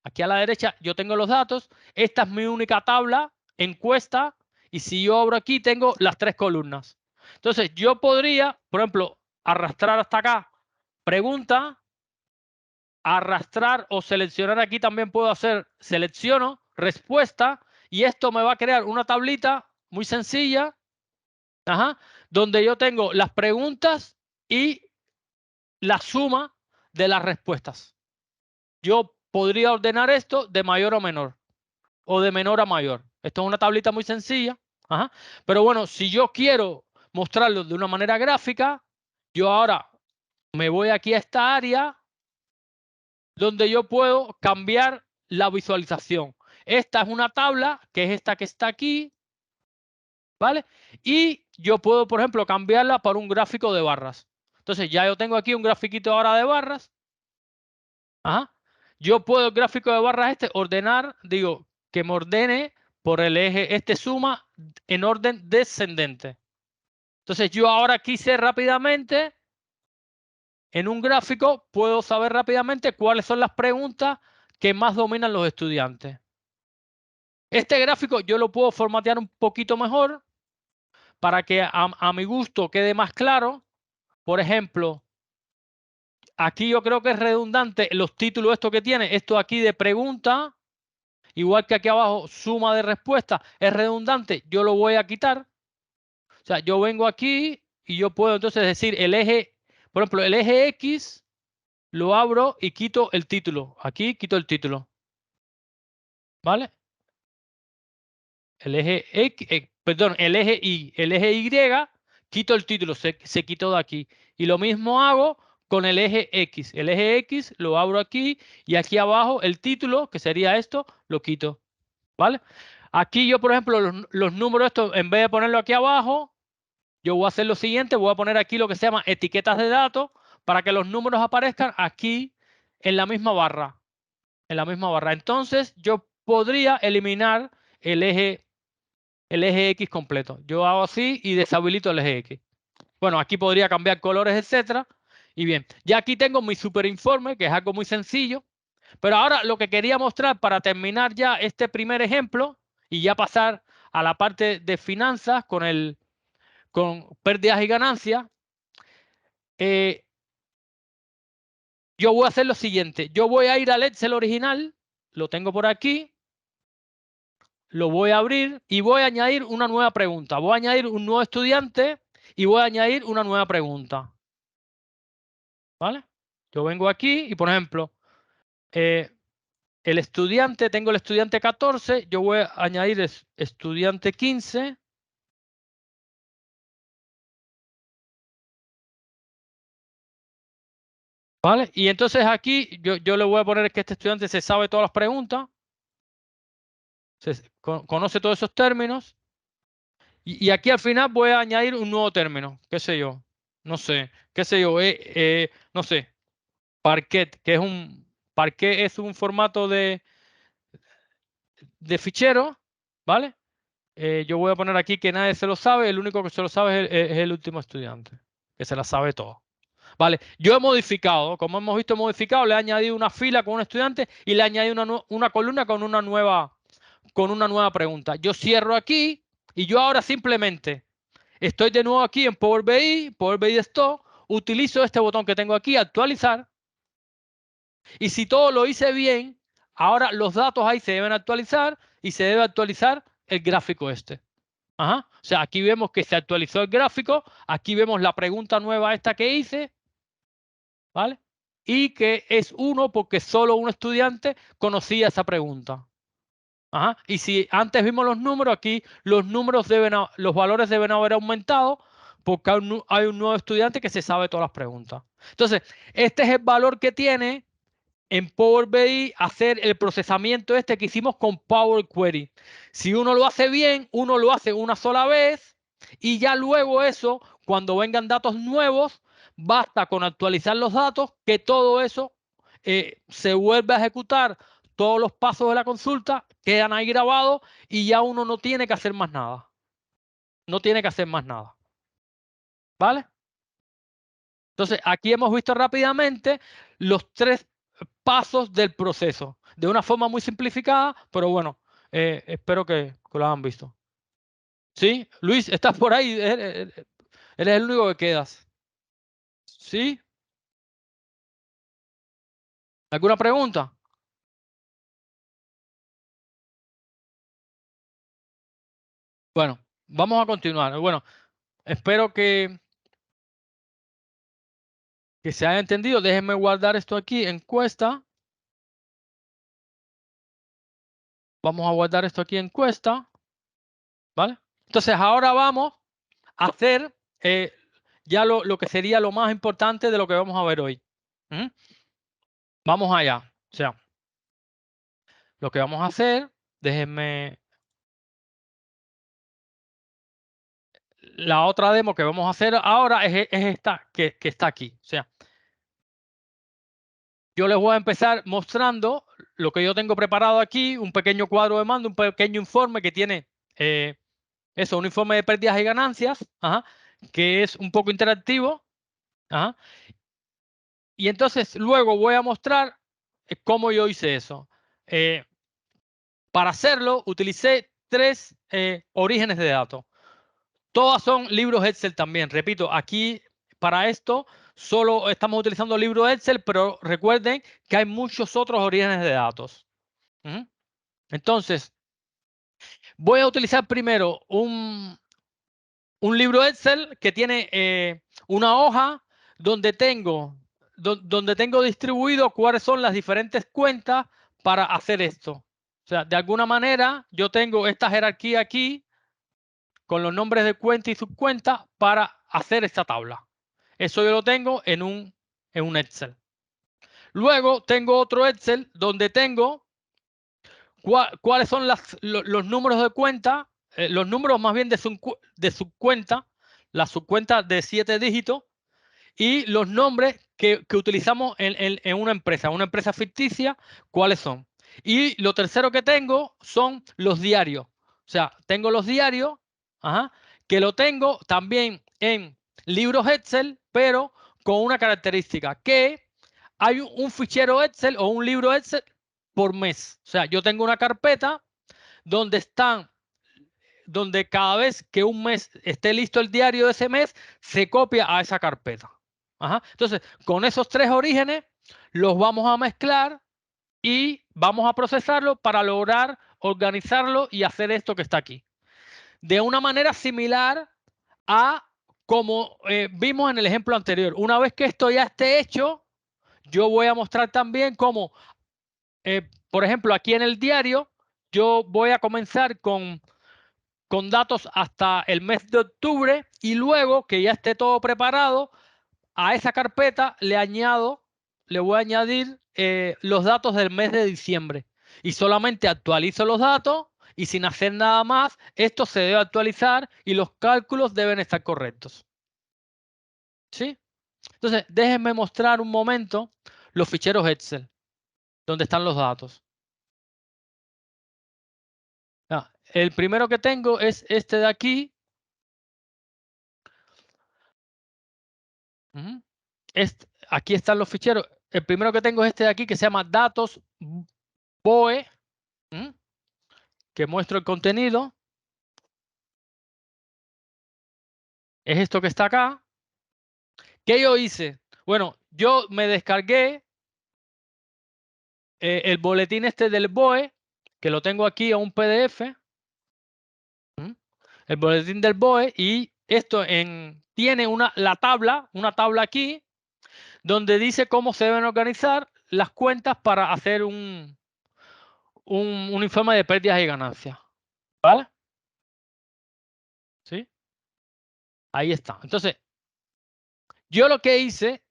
Aquí a la derecha yo tengo los datos. Esta es mi única tabla, encuesta, y si yo abro aquí tengo las tres columnas. Entonces yo podría, por ejemplo, arrastrar hasta acá, pregunta, arrastrar o seleccionar aquí también puedo hacer, selecciono, respuesta, y esto me va a crear una tablita muy sencilla, donde yo tengo las preguntas y la suma de las respuestas. Yo podría ordenar esto de mayor a menor o de menor a mayor. Esto es una tablita muy sencilla. Pero bueno, si yo quiero mostrarlo de una manera gráfica, yo ahora me voy aquí a esta área donde yo puedo cambiar la visualización. Esta es una tabla, que es esta que está aquí, ¿vale? Y yo puedo, por ejemplo, cambiarla por un gráfico de barras. Entonces ya yo tengo aquí un grafiquito ahora de barras. Yo puedo el gráfico de barras ordenar, digo, que me ordene por el eje este suma en orden descendente. Entonces yo ahora quise rápidamente, en un gráfico, puedo saber rápidamente cuáles son las preguntas que más dominan los estudiantes. Este gráfico yo lo puedo formatear un poquito mejor para que a mi gusto quede más claro. Por ejemplo, aquí yo creo que es redundante los títulos esto que tiene, esto aquí de pregunta, igual que aquí abajo suma de respuesta, es redundante, yo lo voy a quitar. O sea, yo vengo aquí y yo puedo entonces decir el eje, por ejemplo, el eje X lo abro y quito el título. Aquí quito el título. ¿Vale? El eje X, perdón, el eje Y. El eje Y, quito el título, se quitó de aquí. Y lo mismo hago con el eje X. El eje X lo abro aquí y aquí abajo el título, que sería esto, lo quito. ¿Vale? Aquí yo, por ejemplo, los números estos, en vez de ponerlo aquí abajo, yo voy a hacer lo siguiente, voy a poner aquí lo que se llama etiquetas de datos para que los números aparezcan aquí en la misma barra. En la misma barra. Entonces yo podría eliminar el eje X completo. Yo hago así y deshabilito el eje X. Bueno, aquí podría cambiar colores, etcétera. Y bien, ya aquí tengo mi superinforme, que es algo muy sencillo. Pero ahora lo que quería mostrar para terminar ya este primer ejemplo y ya pasar a la parte de finanzas con pérdidas y ganancias, yo voy a hacer lo siguiente. Yo voy a ir al Excel original, lo tengo por aquí, lo voy a abrir y voy a añadir una nueva pregunta. Voy a añadir un nuevo estudiante y voy a añadir una nueva pregunta. ¿Vale? Yo vengo aquí y, por ejemplo, el estudiante, tengo el estudiante 14, yo voy a añadir estudiante 15. ¿Vale? Y entonces aquí yo le voy a poner que este estudiante se sabe todas las preguntas, conoce todos esos términos. Y aquí al final voy a añadir un nuevo término, qué sé yo, no sé, qué sé yo, no sé, Parquet, Parquet es un formato de fichero, ¿vale? Yo voy a poner aquí que nadie se lo sabe, el único que se lo sabe es el último estudiante, que se la sabe todo. Vale, yo he modificado, como hemos visto, he modificado, le he añadido una fila con un estudiante y le he añadido una columna con una nueva pregunta. Yo cierro aquí y yo ahora simplemente estoy de nuevo aquí en Power BI Desktop, utilizo este botón que tengo aquí, actualizar, y si todo lo hice bien, ahora los datos ahí se deben actualizar y se debe actualizar el gráfico este. Ajá. O sea, aquí vemos que se actualizó el gráfico, aquí vemos la pregunta nueva esta que hice, ¿vale? Y que es 1 porque solo un estudiante conocía esa pregunta. Ajá. Y si antes vimos los números, aquí los los valores deben haber aumentado porque hay un nuevo estudiante que se sabe todas las preguntas. Entonces, este es el valor que tiene en Power BI hacer el procesamiento este que hicimos con Power Query. Si uno lo hace bien, uno lo hace una sola vez y ya luego eso, cuando vengan datos nuevos, basta con actualizar los datos que todo eso se vuelve a ejecutar. Todos los pasos de la consulta quedan ahí grabados y ya uno no tiene que hacer más nada. No tiene que hacer más nada. ¿Vale? Entonces, aquí hemos visto rápidamente los 3 pasos del proceso, de una forma muy simplificada, pero bueno, espero que lo hayan visto. ¿Sí? Luis, ¿estás por ahí? Eres el único que quedas. ¿Sí? ¿Alguna pregunta? Bueno, vamos a continuar. Bueno, espero que se haya entendido. Déjenme guardar esto aquí, encuesta. Vamos a guardar esto aquí, encuesta. ¿Vale? Entonces, ahora vamos a hacer ya lo que sería lo más importante de lo que vamos a ver hoy. ¿Mm? Vamos allá. O sea, lo que vamos a hacer, déjenme la otra demo que vamos a hacer ahora es esta que está aquí. O sea, yo les voy a empezar mostrando lo que yo tengo preparado aquí, un pequeño cuadro de mando, un pequeño informe que tiene un informe de pérdidas y ganancias, ajá, que es un poco interactivo. Ajá, y entonces luego voy a mostrar cómo yo hice eso. Para hacerlo utilicé 3 orígenes de datos. Todas son libros Excel también. Repito, aquí para esto solo estamos utilizando el libro Excel, pero recuerden que hay muchos otros orígenes de datos. Entonces, voy a utilizar primero un libro Excel que tiene una hoja donde donde tengo distribuido cuáles son las diferentes cuentas para hacer esto. O sea, de alguna manera yo tengo esta jerarquía aquí con los nombres de cuenta y subcuenta para hacer esta tabla. Eso yo lo tengo en un Excel. Luego tengo otro Excel donde tengo cuáles son los números de cuenta, los números más bien de subcuenta, la subcuenta de 7 dígitos y los nombres que utilizamos en una empresa ficticia, cuáles son. Y lo tercero que tengo son los diarios. O sea, tengo los diarios, que lo tengo también en libros Excel, pero con una característica, que hay un fichero Excel o un libro Excel por mes. O sea, yo tengo una carpeta donde donde cada vez que un mes esté listo el diario de ese mes, se copia a esa carpeta. Entonces, con esos tres orígenes, los vamos a mezclar y vamos a procesarlo para lograr organizarlo y hacer esto que está aquí. De una manera similar a como vimos en el ejemplo anterior. Una vez que esto ya esté hecho, yo voy a mostrar también cómo, por ejemplo, aquí en el diario, yo voy a comenzar con datos hasta el mes de octubre y luego que ya esté todo preparado, a esa carpeta le voy a añadir los datos del mes de diciembre y solamente actualizo los datos y sin hacer nada más, esto se debe actualizar y los cálculos deben estar correctos. ¿Sí? Entonces, déjenme mostrar un momento los ficheros Excel, donde están los datos. El primero que tengo es este de aquí. Aquí están los ficheros. El primero que tengo es este de aquí que se llama datos BOE, que muestro el contenido. Es esto que está acá. ¿Qué yo hice? Bueno, yo me descargué el boletín este del BOE, que lo tengo aquí a un PDF. El boletín del BOE, y esto tiene una tabla aquí donde dice cómo se deben organizar las cuentas para hacer un informe de pérdidas y ganancias. ¿Vale? ¿Sí? Ahí está. Entonces, yo lo que hice,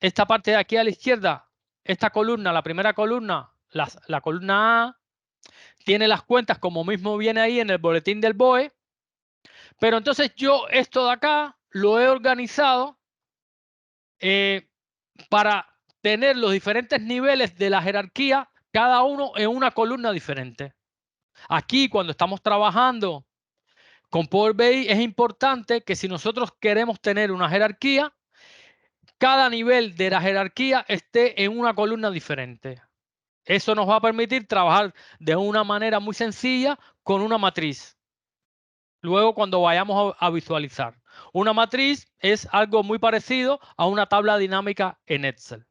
esta parte de aquí a la izquierda, esta columna, la primera columna, la columna A, tiene las cuentas como mismo viene ahí en el boletín del BOE, pero entonces yo esto de acá lo he organizado para tener los diferentes niveles de la jerarquía, cada uno en una columna diferente. Aquí, cuando estamos trabajando con Power BI, es importante que si nosotros queremos tener una jerarquía, cada nivel de la jerarquía esté en una columna diferente. Eso nos va a permitir trabajar de una manera muy sencilla con una matriz. Luego, cuando vayamos a visualizar. Una matriz es algo muy parecido a una tabla dinámica en Excel.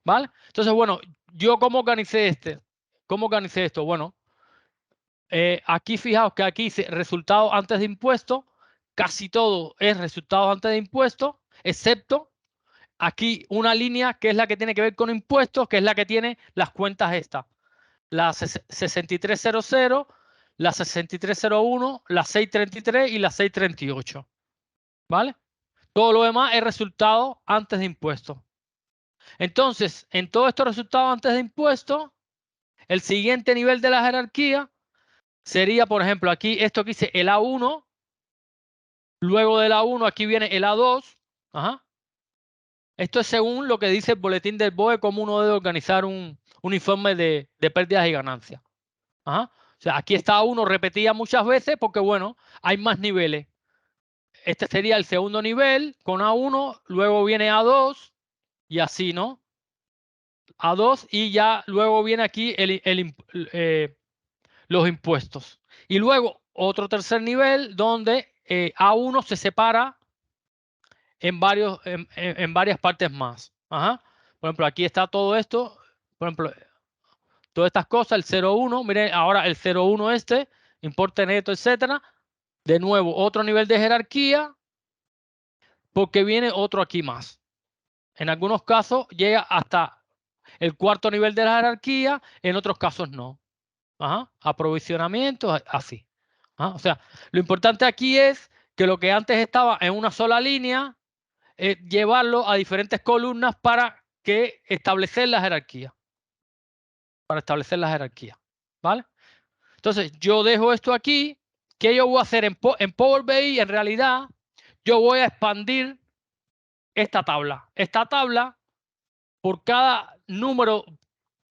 ¿Vale? Entonces, bueno, ¿yo cómo organicé esto? Bueno, aquí fijaos que aquí dice resultados antes de impuestos. Casi todo es resultados antes de impuestos, excepto aquí una línea que es la que tiene que ver con impuestos, que es la que tiene las cuentas estas. La 6300, la 6301, la 633 y la 638. ¿Vale? Todo lo demás es resultado antes de impuestos. Entonces, en todos estos resultados antes de impuestos, el siguiente nivel de la jerarquía sería, por ejemplo, aquí esto que dice el A1. Luego del A1 aquí viene el A2. Esto es según lo que dice el boletín del BOE, cómo uno debe organizar un informe de pérdidas y ganancias. O sea, aquí está A1 repetida muchas veces porque, bueno, hay más niveles. Este sería el segundo nivel con A1, luego viene A2 y así, ¿no? A2 y ya luego viene aquí los impuestos. Y luego otro tercer nivel donde A1 se separa en varias partes más. Ajá. Por ejemplo, aquí está todo esto. Por ejemplo, todas estas cosas, el 0,1. Miren, ahora el 0,1 importe neto, etcétera. De nuevo, otro nivel de jerarquía, porque viene otro aquí más. En algunos casos llega hasta el cuarto nivel de la jerarquía, en otros casos no. Ajá. Aprovisionamiento, así. Ajá. O sea, lo importante aquí es que lo que antes estaba en una sola línea, llevarlo a diferentes columnas para que establecer la jerarquía. Para establecer la jerarquía. ¿Vale? Entonces, yo dejo esto aquí. ¿Qué yo voy a hacer en Power BI? En realidad, yo voy a expandir esta tabla. Esta tabla, por cada número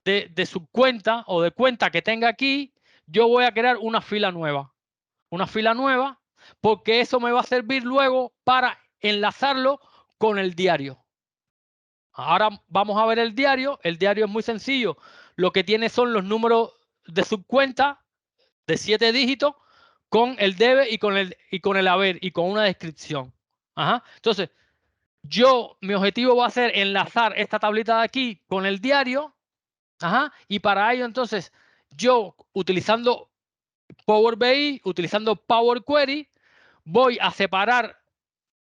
de subcuenta o de cuenta que tenga aquí, yo voy a crear una fila nueva. Una fila nueva, porque eso me va a servir luego para enlazarlo con el diario. Ahora vamos a ver el diario. El diario es muy sencillo. Lo que tiene son los números de subcuenta de 7 dígitos con el debe y con el haber y con una descripción. Ajá. Entonces, mi objetivo va a ser enlazar esta tablita de aquí con el diario. Ajá. Y para ello, entonces, yo utilizando Power BI, utilizando Power Query, voy a separar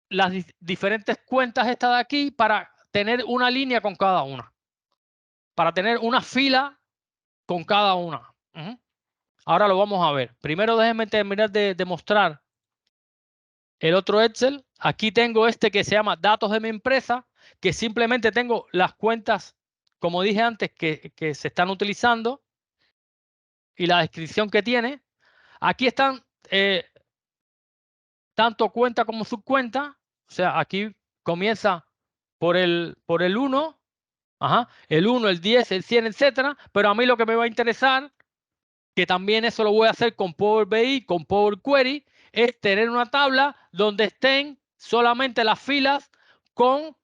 las diferentes cuentas estas de aquí para tener una línea con cada una. Para tener una fila con cada una. Ahora lo vamos a ver. Primero déjenme terminar de mostrar el otro Excel. Aquí tengo este que se llama datos de mi empresa, que simplemente tengo las cuentas, como dije antes, que se están utilizando y la descripción que tiene. Aquí están tanto cuenta como subcuenta. O sea, aquí comienza por el 1, ajá, el 1, el 10, el 100, etcétera. Pero a mí lo que me va a interesar, que también eso lo voy a hacer con Power BI, con Power Query, es tener una tabla donde estén solamente las filas con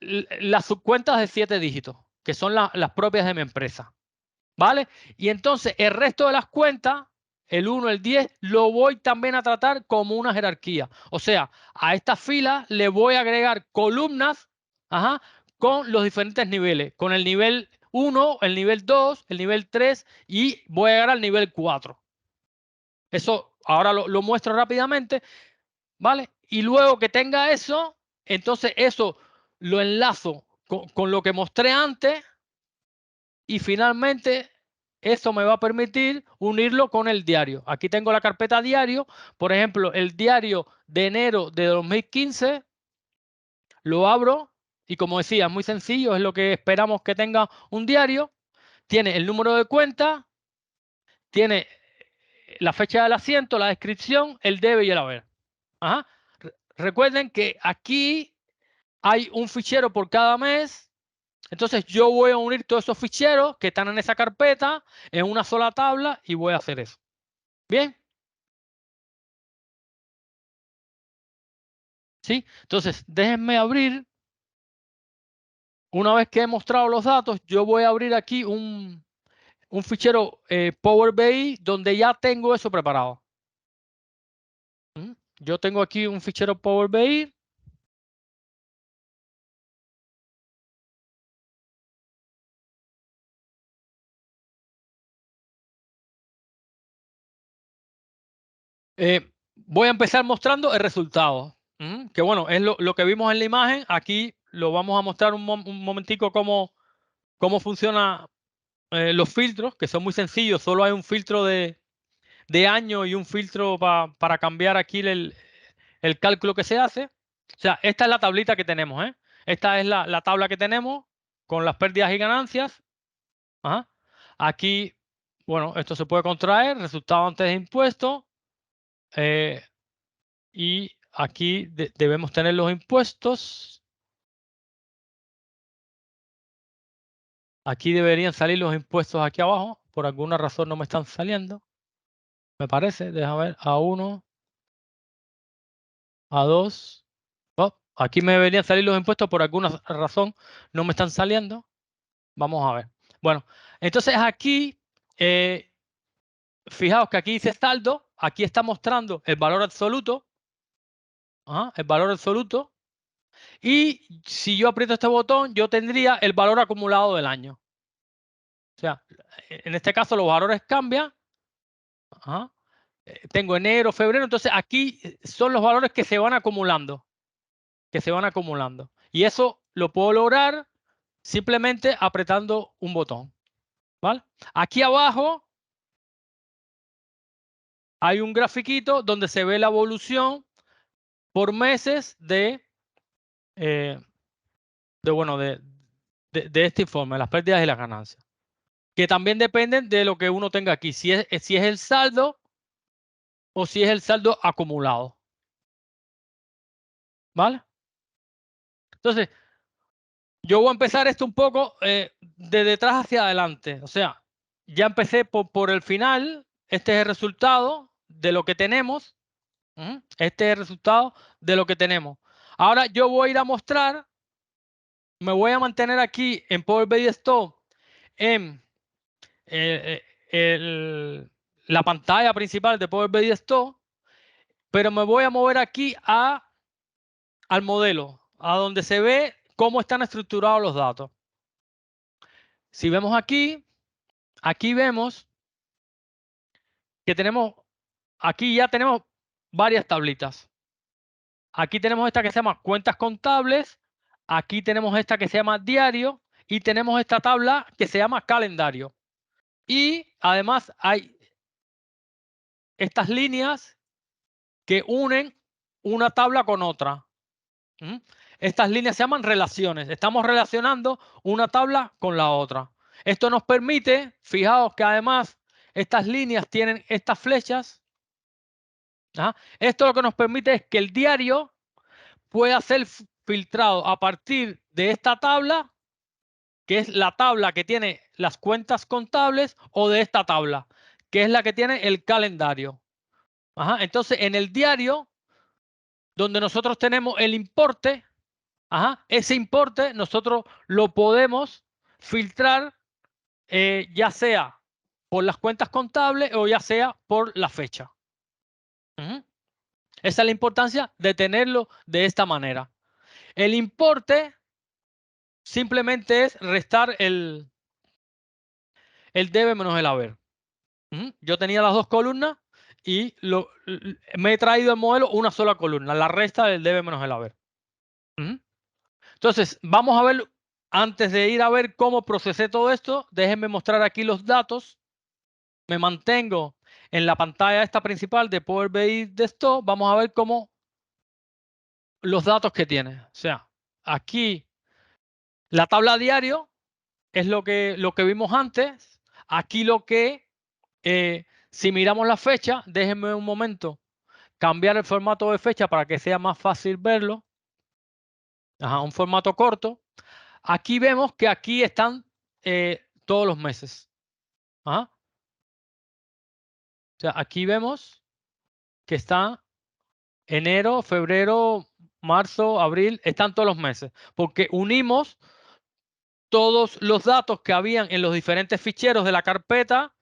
las subcuentas de 7 dígitos, que son las propias de mi empresa. ¿Vale? Y entonces el resto de las cuentas, el 1, el 10, lo voy también a tratar como una jerarquía. O sea, a esta fila le voy a agregar columnas, ajá, con los diferentes niveles. Con el nivel 1, el nivel 2, el nivel 3 y voy a llegar al nivel 4. Eso ahora lo muestro rápidamente, ¿vale? Y luego que tenga eso, entonces eso lo enlazo con lo que mostré antes y finalmente eso me va a permitir unirlo con el diario. Aquí tengo la carpeta diario. Por ejemplo, el diario de enero de 2015 lo abro y como decía, es muy sencillo, es lo que esperamos que tenga un diario. Tiene el número de cuenta, tiene la fecha del asiento, la descripción, el debe y el haber. Ajá. Recuerden que aquí hay un fichero por cada mes. Entonces yo voy a unir todos esos ficheros que están en esa carpeta en una sola tabla y voy a hacer eso. Bien. ¿Sí? Entonces déjenme abrir. Una vez que he mostrado los datos, yo voy a abrir aquí un fichero Power BI donde ya tengo eso preparado. Yo tengo aquí un fichero Power BI. Voy a empezar mostrando el resultado. Que bueno, es lo que vimos en la imagen. Aquí lo vamos a mostrar un momentico cómo funciona los filtros, que son muy sencillos. Solo hay un filtro de año y un filtro para cambiar aquí el cálculo que se hace. O sea, esta es la tablita que tenemos. Esta es la tabla que tenemos con las pérdidas y ganancias. Ajá. Aquí, bueno, esto se puede contraer, resultado antes de impuestos. Y aquí debemos tener los impuestos. Aquí deberían salir los impuestos aquí abajo. Por alguna razón no me están saliendo. Me parece. Déjame ver. A1, A2. Oh, aquí me deberían salir los impuestos. Por alguna razón no me están saliendo. Vamos a ver. Bueno, entonces aquí, fijaos que aquí dice saldo. Aquí está mostrando el valor absoluto. el valor absoluto. Y si yo aprieto este botón, yo tendría el valor acumulado del año. O sea, en este caso los valores cambian. Ajá. Tengo enero, febrero, entonces aquí son los valores que se van acumulando, Y eso lo puedo lograr simplemente apretando un botón, ¿vale? Aquí abajo hay un grafiquito donde se ve la evolución por meses eh, de este informe, las pérdidas y las ganancias, que también dependen de lo que uno tenga aquí, si es el saldo o si es el saldo acumulado, ¿vale? Entonces, yo voy a empezar esto un poco de detrás hacia adelante. O sea, ya empecé por el final. Este es el resultado de lo que tenemos. Este es el resultado de lo que tenemos. Ahora yo voy a ir a mostrar, me voy a mantener aquí en Power BI Desktop en la pantalla principal de Power BI Desktop, pero me voy a mover aquí al modelo, a donde se ve cómo están estructurados los datos. Si vemos aquí vemos que aquí ya tenemos varias tablitas. Aquí tenemos esta que se llama cuentas contables, aquí tenemos esta que se llama diario y tenemos esta tabla que se llama calendario. Y además hay estas líneas que unen una tabla con otra. Estas líneas se llaman relaciones. Estamos relacionando una tabla con la otra. Esto nos permite, fijaos que además estas líneas tienen estas flechas. Esto lo que nos permite es que el diario pueda ser filtrado a partir de esta tabla, que es la tabla que tiene las cuentas contables, o de esta tabla, que es la que tiene el calendario. Entonces, en el diario, donde nosotros tenemos el importe, ese importe nosotros lo podemos filtrar ya sea por las cuentas contables o ya sea por la fecha. Esa es la importancia de tenerlo de esta manera. El importe simplemente es restar el debe menos el haber. Yo tenía las dos columnas y me he traído el modelo una sola columna, la resta del debe menos el haber. Entonces, vamos a ver, antes de ir a ver cómo procesé todo esto, déjenme mostrar aquí los datos. Me mantengo en la pantalla esta principal de Power BI Desktop. Vamos a ver cómo los datos que tiene. O sea, aquí la tabla diario es lo que vimos antes. Aquí si miramos la fecha, déjenme un momento cambiar el formato de fecha para que sea más fácil verlo. Un formato corto. Aquí vemos que aquí están todos los meses. O sea, aquí vemos que está enero, febrero, marzo, abril, están todos los meses, porque unimos todos los datos que habían en los diferentes ficheros de la carpeta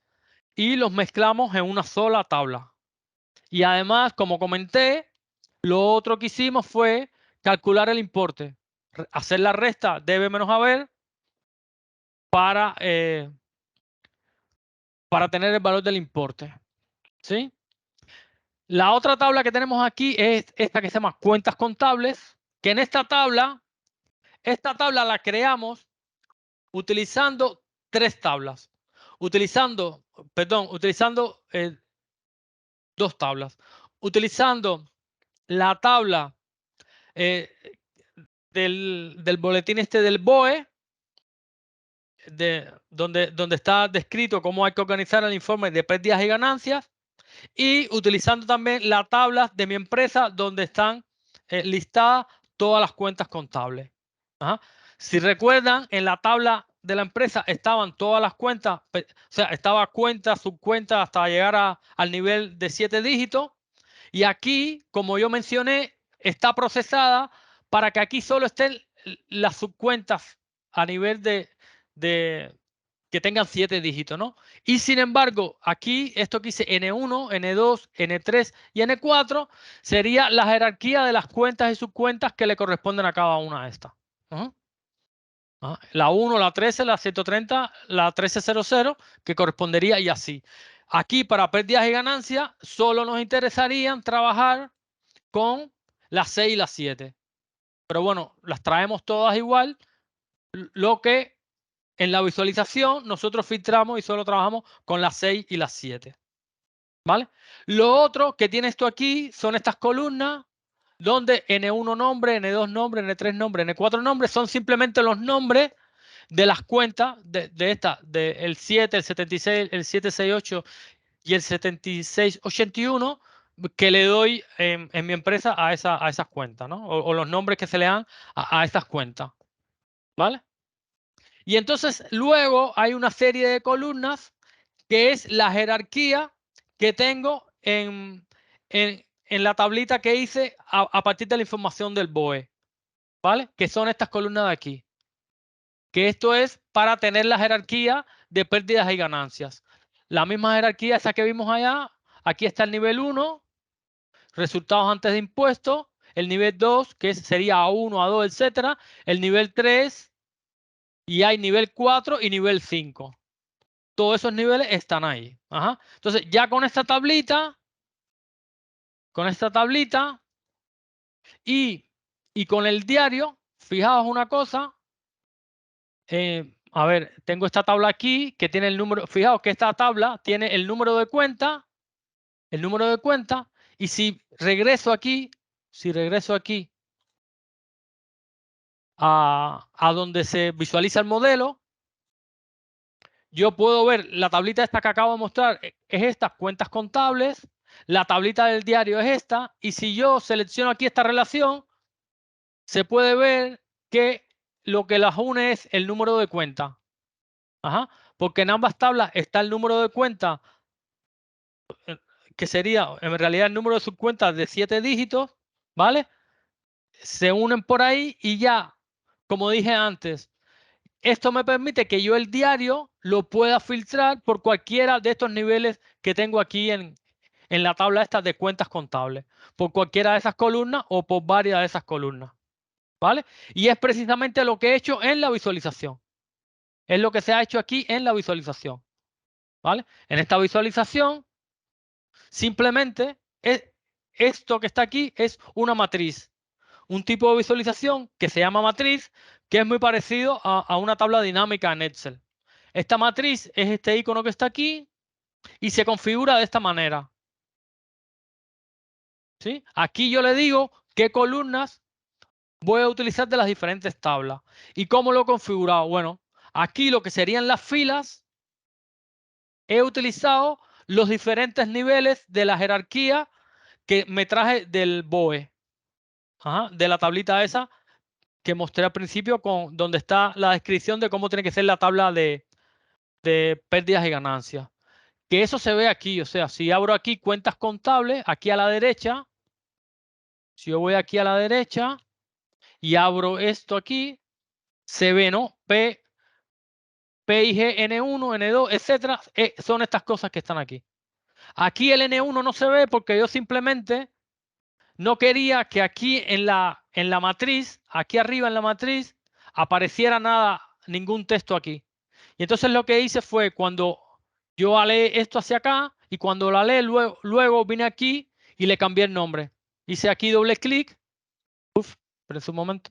y los mezclamos en una sola tabla. Y además, como comenté, lo otro que hicimos fue calcular el importe, hacer la resta debe menos haber para tener el valor del importe. ¿Sí? La otra tabla que tenemos aquí es esta que se llama cuentas contables, que en esta tabla la creamos utilizando tres tablas. Utilizando dos tablas. Utilizando la tabla del boletín del BOE, donde está descrito cómo hay que organizar el informe de pérdidas y ganancias, y utilizando también la tabla de mi empresa donde están listadas todas las cuentas contables. Si recuerdan, en la tabla de la empresa estaban todas las cuentas, o sea, estaba cuenta, subcuenta, hasta llegar al nivel de 7 dígitos. Y aquí, como yo mencioné, está procesada para que aquí solo estén las subcuentas a nivel de que tengan 7 dígitos, ¿no? Y sin embargo, aquí, esto que dice N1, N2, N3 y N4, sería la jerarquía de las cuentas y subcuentas que le corresponden a cada una de estas. Ajá. La 1, la 13, la 130, la 1300, que correspondería y así. Aquí, para pérdidas y ganancias, solo nos interesarían trabajar con las 6 y las 7. Pero bueno, las traemos todas igual. Lo que en la visualización nosotros filtramos y solo trabajamos con las 6 y las 7. ¿Vale? Lo otro que tiene esto aquí son estas columnas donde N1 nombre, N2 nombre, N3 nombre, N4 nombre son simplemente los nombres de las cuentas de esta, del 7, el 76, el 768 y el 7681 que le doy en mi empresa a esas cuentas, ¿no? O los nombres que se le dan a estas cuentas. ¿Vale? Y entonces luego hay una serie de columnas que es la jerarquía que tengo en la tablita que hice a partir de la información del BOE, ¿vale? Que son estas columnas de aquí. Que esto es para tener la jerarquía de pérdidas y ganancias. La misma jerarquía esa que vimos allá. Aquí está el nivel 1, resultados antes de impuestos. El nivel 2, que sería A1, A2, etcétera. El nivel 3, y hay nivel 4 y nivel 5. Todos esos niveles están ahí. Ajá. Entonces, ya con esta tablita y con el diario, fijaos una cosa. A ver, tengo esta tabla aquí que tiene el número. Fijaos que esta tabla tiene el número de cuenta, y si regreso aquí a donde se visualiza el modelo, yo puedo ver la tablita esta que acabo de mostrar, es estas cuentas contables, la tablita del diario es esta, y si yo selecciono aquí esta relación, se puede ver que lo que las une es el número de cuenta. Ajá, porque en ambas tablas está el número de cuenta, que sería en realidad el número de subcuentas de 7 dígitos, ¿vale? Se unen por ahí y ya, como dije antes, esto me permite que yo el diario lo pueda filtrar por cualquiera de estos niveles que tengo aquí en la tabla esta de cuentas contables, por cualquiera de esas columnas o por varias de esas columnas, ¿vale? Y es precisamente lo que he hecho en la visualización. Es lo que se ha hecho aquí en la visualización, ¿vale? En esta visualización, simplemente esto que está aquí es una matriz, un tipo de visualización que se llama matriz, que es muy parecido a una tabla dinámica en Excel. Esta matriz es este icono que está aquí y se configura de esta manera. ¿Sí? Aquí yo le digo qué columnas voy a utilizar de las diferentes tablas. ¿Y cómo lo he configurado? Bueno, aquí lo que serían las filas, he utilizado los diferentes niveles de la jerarquía que me traje del BOE, de la tablita esa que mostré al principio, donde está la descripción de cómo tiene que ser la tabla de pérdidas y ganancias. Que eso se ve aquí, o sea, si abro aquí cuentas contables, aquí a la derecha, si yo voy aquí a la derecha y abro esto aquí, se ve, ¿no? PIG, N1, N2, etcétera, son estas cosas que están aquí. Aquí el N1 no se ve porque yo simplemente no quería que aquí en la matriz, aquí arriba en la matriz, apareciera nada, ningún texto aquí. Y entonces lo que hice fue cuando yo alé esto hacia acá y cuando lo alé, luego vine aquí y le cambié el nombre. Hice aquí doble clic. Pero en un momento.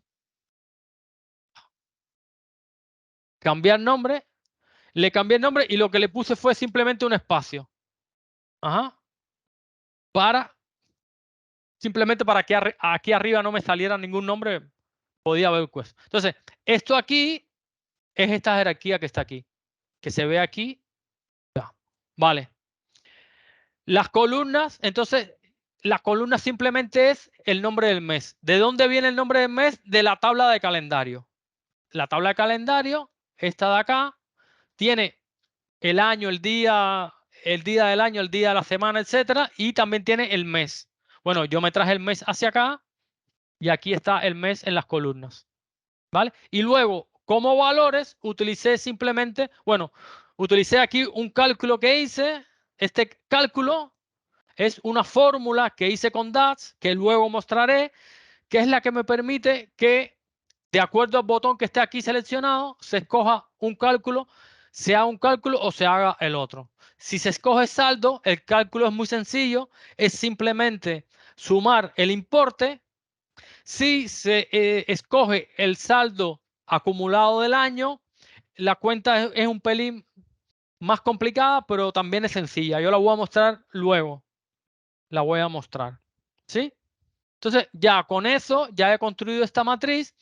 Cambiar nombre. Le cambié el nombre y lo que le puse fue simplemente un espacio. Simplemente para que aquí arriba no me saliera ningún nombre, podía haber pues. Entonces, esto aquí es esta jerarquía que está aquí, que se ve aquí. Vale. Las columnas, entonces, la columna simplemente es el nombre del mes. ¿De dónde viene el nombre del mes? De la tabla de calendario. La tabla de calendario, esta de acá, tiene el año, el día del año, el día de la semana, etcétera, y también tiene el mes. Bueno, yo me traje el mes hacia acá y aquí está el mes en las columnas, ¿vale? Y luego, como valores utilicé simplemente, bueno, utilicé aquí un cálculo que hice. Este cálculo es una fórmula que hice con DAX, que luego mostraré, que es la que me permite que, de acuerdo al botón que esté aquí seleccionado, se escoja un cálculo, se haga un cálculo o se haga el otro. Si se escoge saldo, el cálculo es muy sencillo, es simplemente sumar el importe. Si se escoge el saldo acumulado del año, la cuenta es un pelín más complicada, pero también es sencilla. Yo la voy a mostrar luego. La voy a mostrar. ¿Sí? Entonces, ya con eso, ya he construido esta matriz.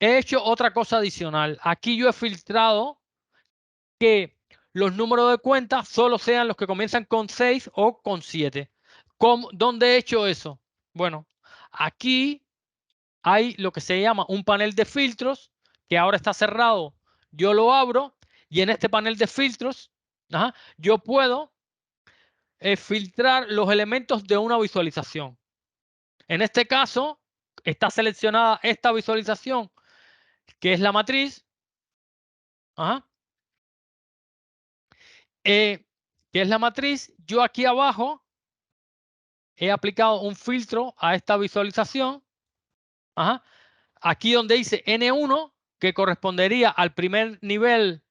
He hecho otra cosa adicional. Aquí yo he filtrado que los números de cuenta solo sean los que comienzan con 6 o con 7. ¿Dónde he hecho eso? Bueno, aquí hay lo que se llama un panel de filtros que ahora está cerrado. Yo lo abro y en este panel de filtros, yo puedo filtrar los elementos de una visualización. En este caso, está seleccionada esta visualización, que es la matriz, que es la matriz. Yo aquí abajo he aplicado un filtro a esta visualización. Aquí donde dice N1, que correspondería al primer nivel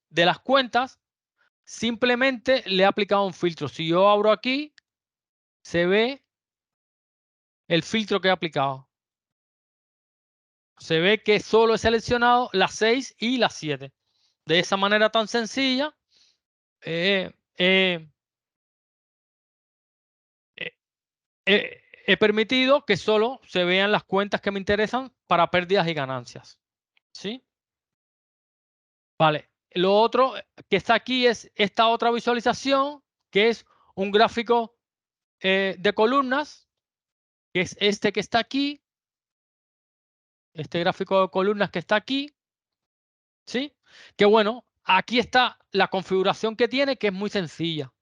de las cuentas, simplemente le he aplicado un filtro. Si yo abro aquí, se ve el filtro que he aplicado. Se ve que solo he seleccionado las 6 y las 7. De esa manera tan sencilla, he permitido que solo se vean las cuentas que me interesan para pérdidas y ganancias. ¿Sí? Vale. Lo otro que está aquí es esta otra visualización, que es un gráfico de columnas, que es este que está aquí. Este gráfico de columnas que está aquí. ¿Sí? Que bueno, aquí está la configuración que tiene, que es muy sencilla.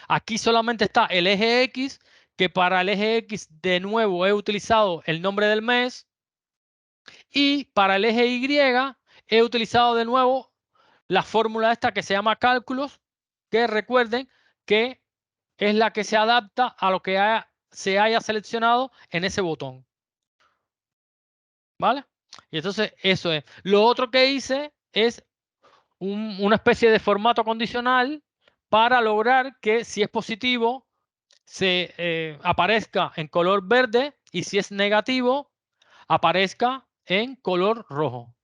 Aquí solamente está el eje X, que para el eje X de nuevo he utilizado el nombre del mes. Y para el eje Y he utilizado de nuevo la fórmula esta que se llama cálculos, que recuerden que es la que se adapta a lo que se haya seleccionado en ese botón. ¿Vale? Y entonces eso es. Lo otro que hice es una especie de formato condicional para lograr que si es positivo se aparezca en color verde y si es negativo aparezca en color rojo.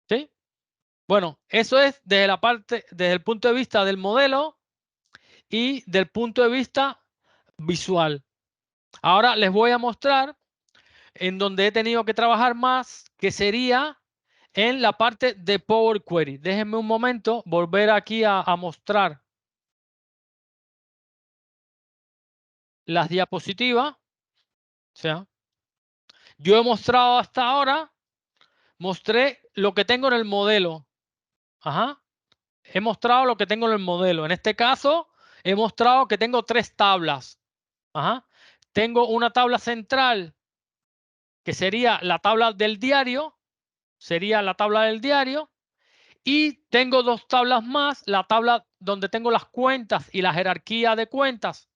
¿Sí? Bueno, eso es desde el punto de vista del modelo y del punto de vista visual. Ahora les voy a mostrar en donde he tenido que trabajar más, que sería en la parte de Power Query. Déjenme un momento volver aquí a mostrar las diapositivas. O sea, yo he mostrado hasta ahora, mostré lo que tengo en el modelo. He mostrado lo que tengo en el modelo. En este caso, he mostrado que tengo 3 tablas. Tengo una tabla central que sería la tabla del diario. Sería la tabla del diario. Y tengo 2 tablas más. La tabla donde tengo las cuentas y la jerarquía de cuentas.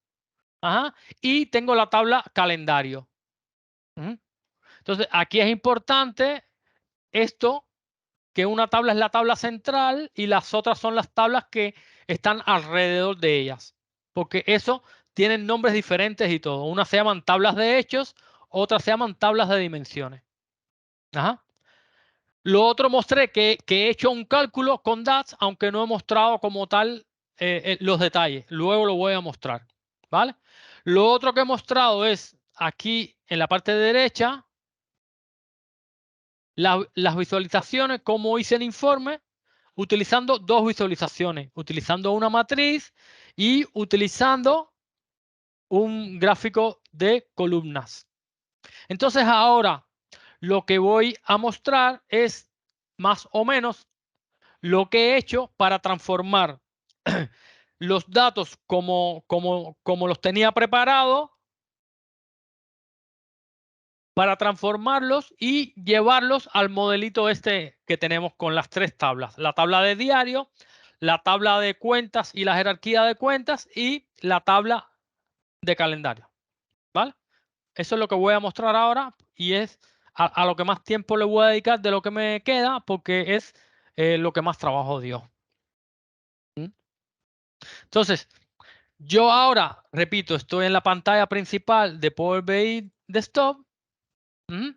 Y tengo la tabla calendario. Entonces, aquí es importante esto, que una tabla es la tabla central y las otras son las tablas que están alrededor de ellas. Porque eso tienen nombres diferentes y todo. Unas se llaman tablas de hechos, otras se llaman tablas de dimensiones. Lo otro mostré que he hecho un cálculo con DAX, aunque no he mostrado como tal los detalles. Luego lo voy a mostrar. ¿Vale? Lo otro que he mostrado es aquí en la parte derecha las visualizaciones, como hice el informe, utilizando 2 visualizaciones, utilizando una matriz y utilizando un gráfico de columnas. Entonces ahora lo que voy a mostrar es más o menos lo que he hecho para transformar los datos como los tenía preparados para transformarlos y llevarlos al modelito este que tenemos con las tres tablas. La tabla de diario, la tabla de cuentas y la jerarquía de cuentas y la tabla de calendario. ¿Vale? Eso es lo que voy a mostrar ahora y es a lo que más tiempo le voy a dedicar de lo que me queda porque es lo que más trabajo dio. ¿Mm? Entonces, yo ahora, repito, estoy en la pantalla principal de Power BI Desktop. ¿Mm?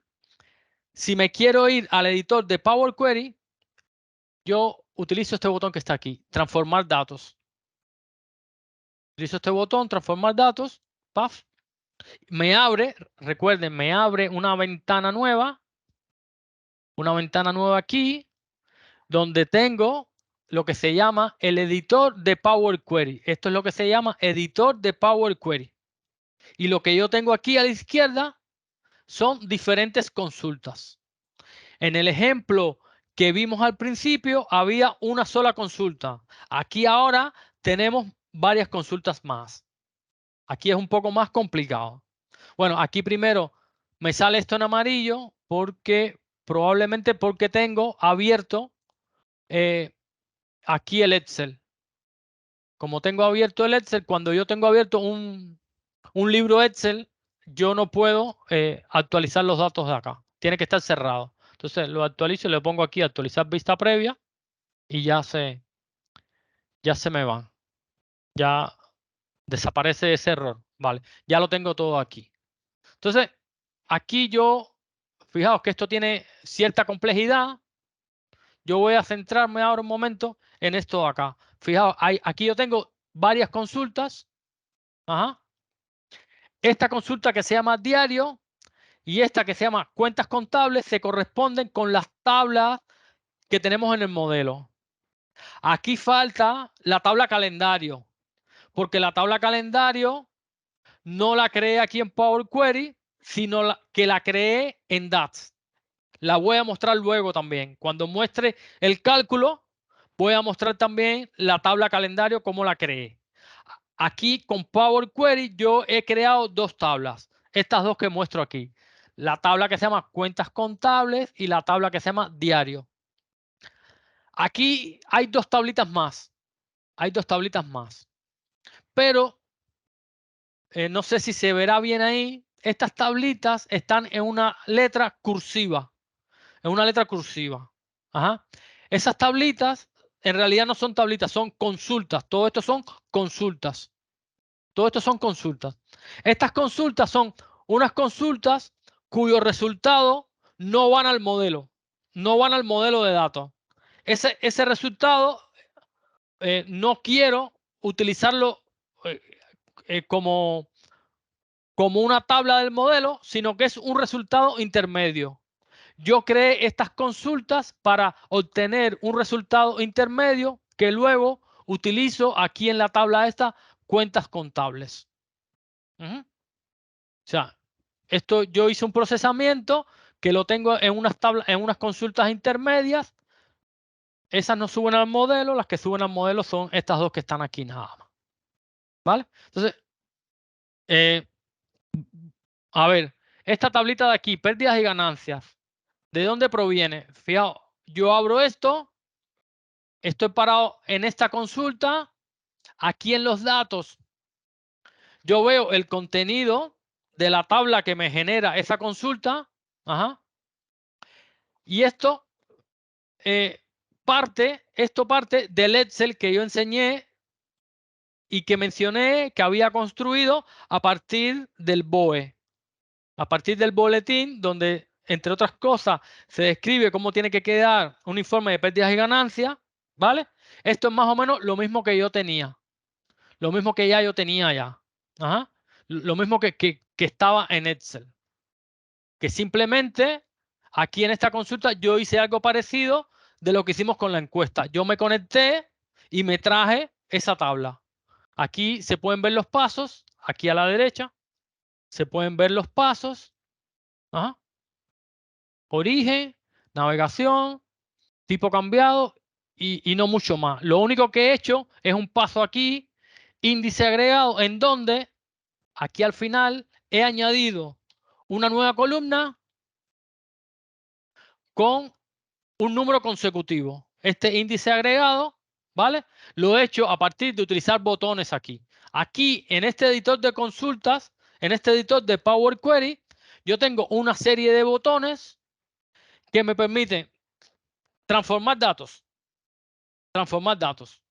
Si me quiero ir al editor de Power Query, yo utilizo este botón que está aquí, transformar datos. Utilizo este botón, transformar datos, ¡paf! Me abre, recuerden, me abre una ventana nueva aquí, donde tengo lo que se llama el editor de Power Query. Esto es lo que se llama editor de Power Query. Y lo que yo tengo aquí a la izquierda son diferentes consultas. En el ejemplo que vimos al principio, había una sola consulta. Aquí ahora tenemos varias consultas más. Aquí es un poco más complicado. Bueno, aquí primero me sale esto en amarillo porque probablemente porque tengo abierto aquí el Excel. Como tengo abierto el Excel, cuando yo tengo abierto un libro Excel, yo no puedo actualizar los datos de acá. Tiene que estar cerrado. Entonces lo actualizo y le pongo aquí actualizar vista previa y ya se me van. Ya desaparece ese error. Vale, ya lo tengo todo aquí. Entonces, aquí yo, fijaos que esto tiene cierta complejidad. Yo voy a centrarme ahora un momento en esto de acá. Fijaos, aquí yo tengo varias consultas. Ajá. Esta consulta que se llama diario y esta que se llama cuentas contables se corresponden con las tablas que tenemos en el modelo. Aquí falta la tabla calendario, porque la tabla calendario no la creé aquí en Power Query, sino que la creé en DAX. La voy a mostrar luego también. Cuando muestre el cálculo, voy a mostrar también la tabla calendario, cómo la creé. Aquí con Power Query yo he creado dos tablas. Estas dos que muestro aquí. La tabla que se llama cuentas contables y la tabla que se llama diario. Aquí hay dos tablitas más. Hay dos tablitas más. Pero no sé si se verá bien ahí. Estas tablitas están en una letra cursiva. En una letra cursiva. Ajá. Esas tablitas en realidad no son tablitas, son consultas. Todo esto son consultas. Todo esto son consultas. Estas consultas son unas consultas cuyos resultados no van al modelo. No van al modelo de datos. Ese resultado no quiero utilizarlo eh, como una tabla del modelo, sino que es un resultado intermedio. Yo creé estas consultas para obtener un resultado intermedio que luego utilizo aquí en la tabla esta cuentas contables. O sea, esto yo hice un procesamiento que lo tengo en unas tablas, en unas consultas intermedias. Esas no suben al modelo, las que suben al modelo son estas dos que están aquí nada más. ¿Vale? Entonces, a ver, esta tablita de aquí, pérdidas y ganancias, ¿de dónde proviene? Fijaos, yo abro esto, estoy parado en esta consulta, aquí en los datos, yo veo el contenido de la tabla que me genera esa consulta. Ajá. Y esto parte del Excel que yo enseñé y que mencioné que había construido a partir del BOE. A partir del boletín, donde, entre otras cosas, se describe cómo tiene que quedar un informe de pérdidas y ganancias, ¿vale? Esto es más o menos lo mismo que yo tenía. Lo mismo que ya yo tenía ya. Ajá. Lo mismo que estaba en Excel. Que simplemente aquí en esta consulta yo hice algo parecido de lo que hicimos con la encuesta. Yo me conecté y me traje esa tabla. Aquí se pueden ver los pasos, aquí a la derecha se pueden ver los pasos. Ajá. Origen, navegación, tipo cambiado y no mucho más. Lo único que he hecho es un paso aquí, índice agregado, en donde aquí al final he añadido una nueva columna con un número consecutivo. Este índice agregado, ¿vale? Lo he hecho a partir de utilizar botones aquí. Aquí, en este editor de consultas, en este editor de Power Query, yo tengo una serie de botones que me permiten transformar datos. Transformar datos.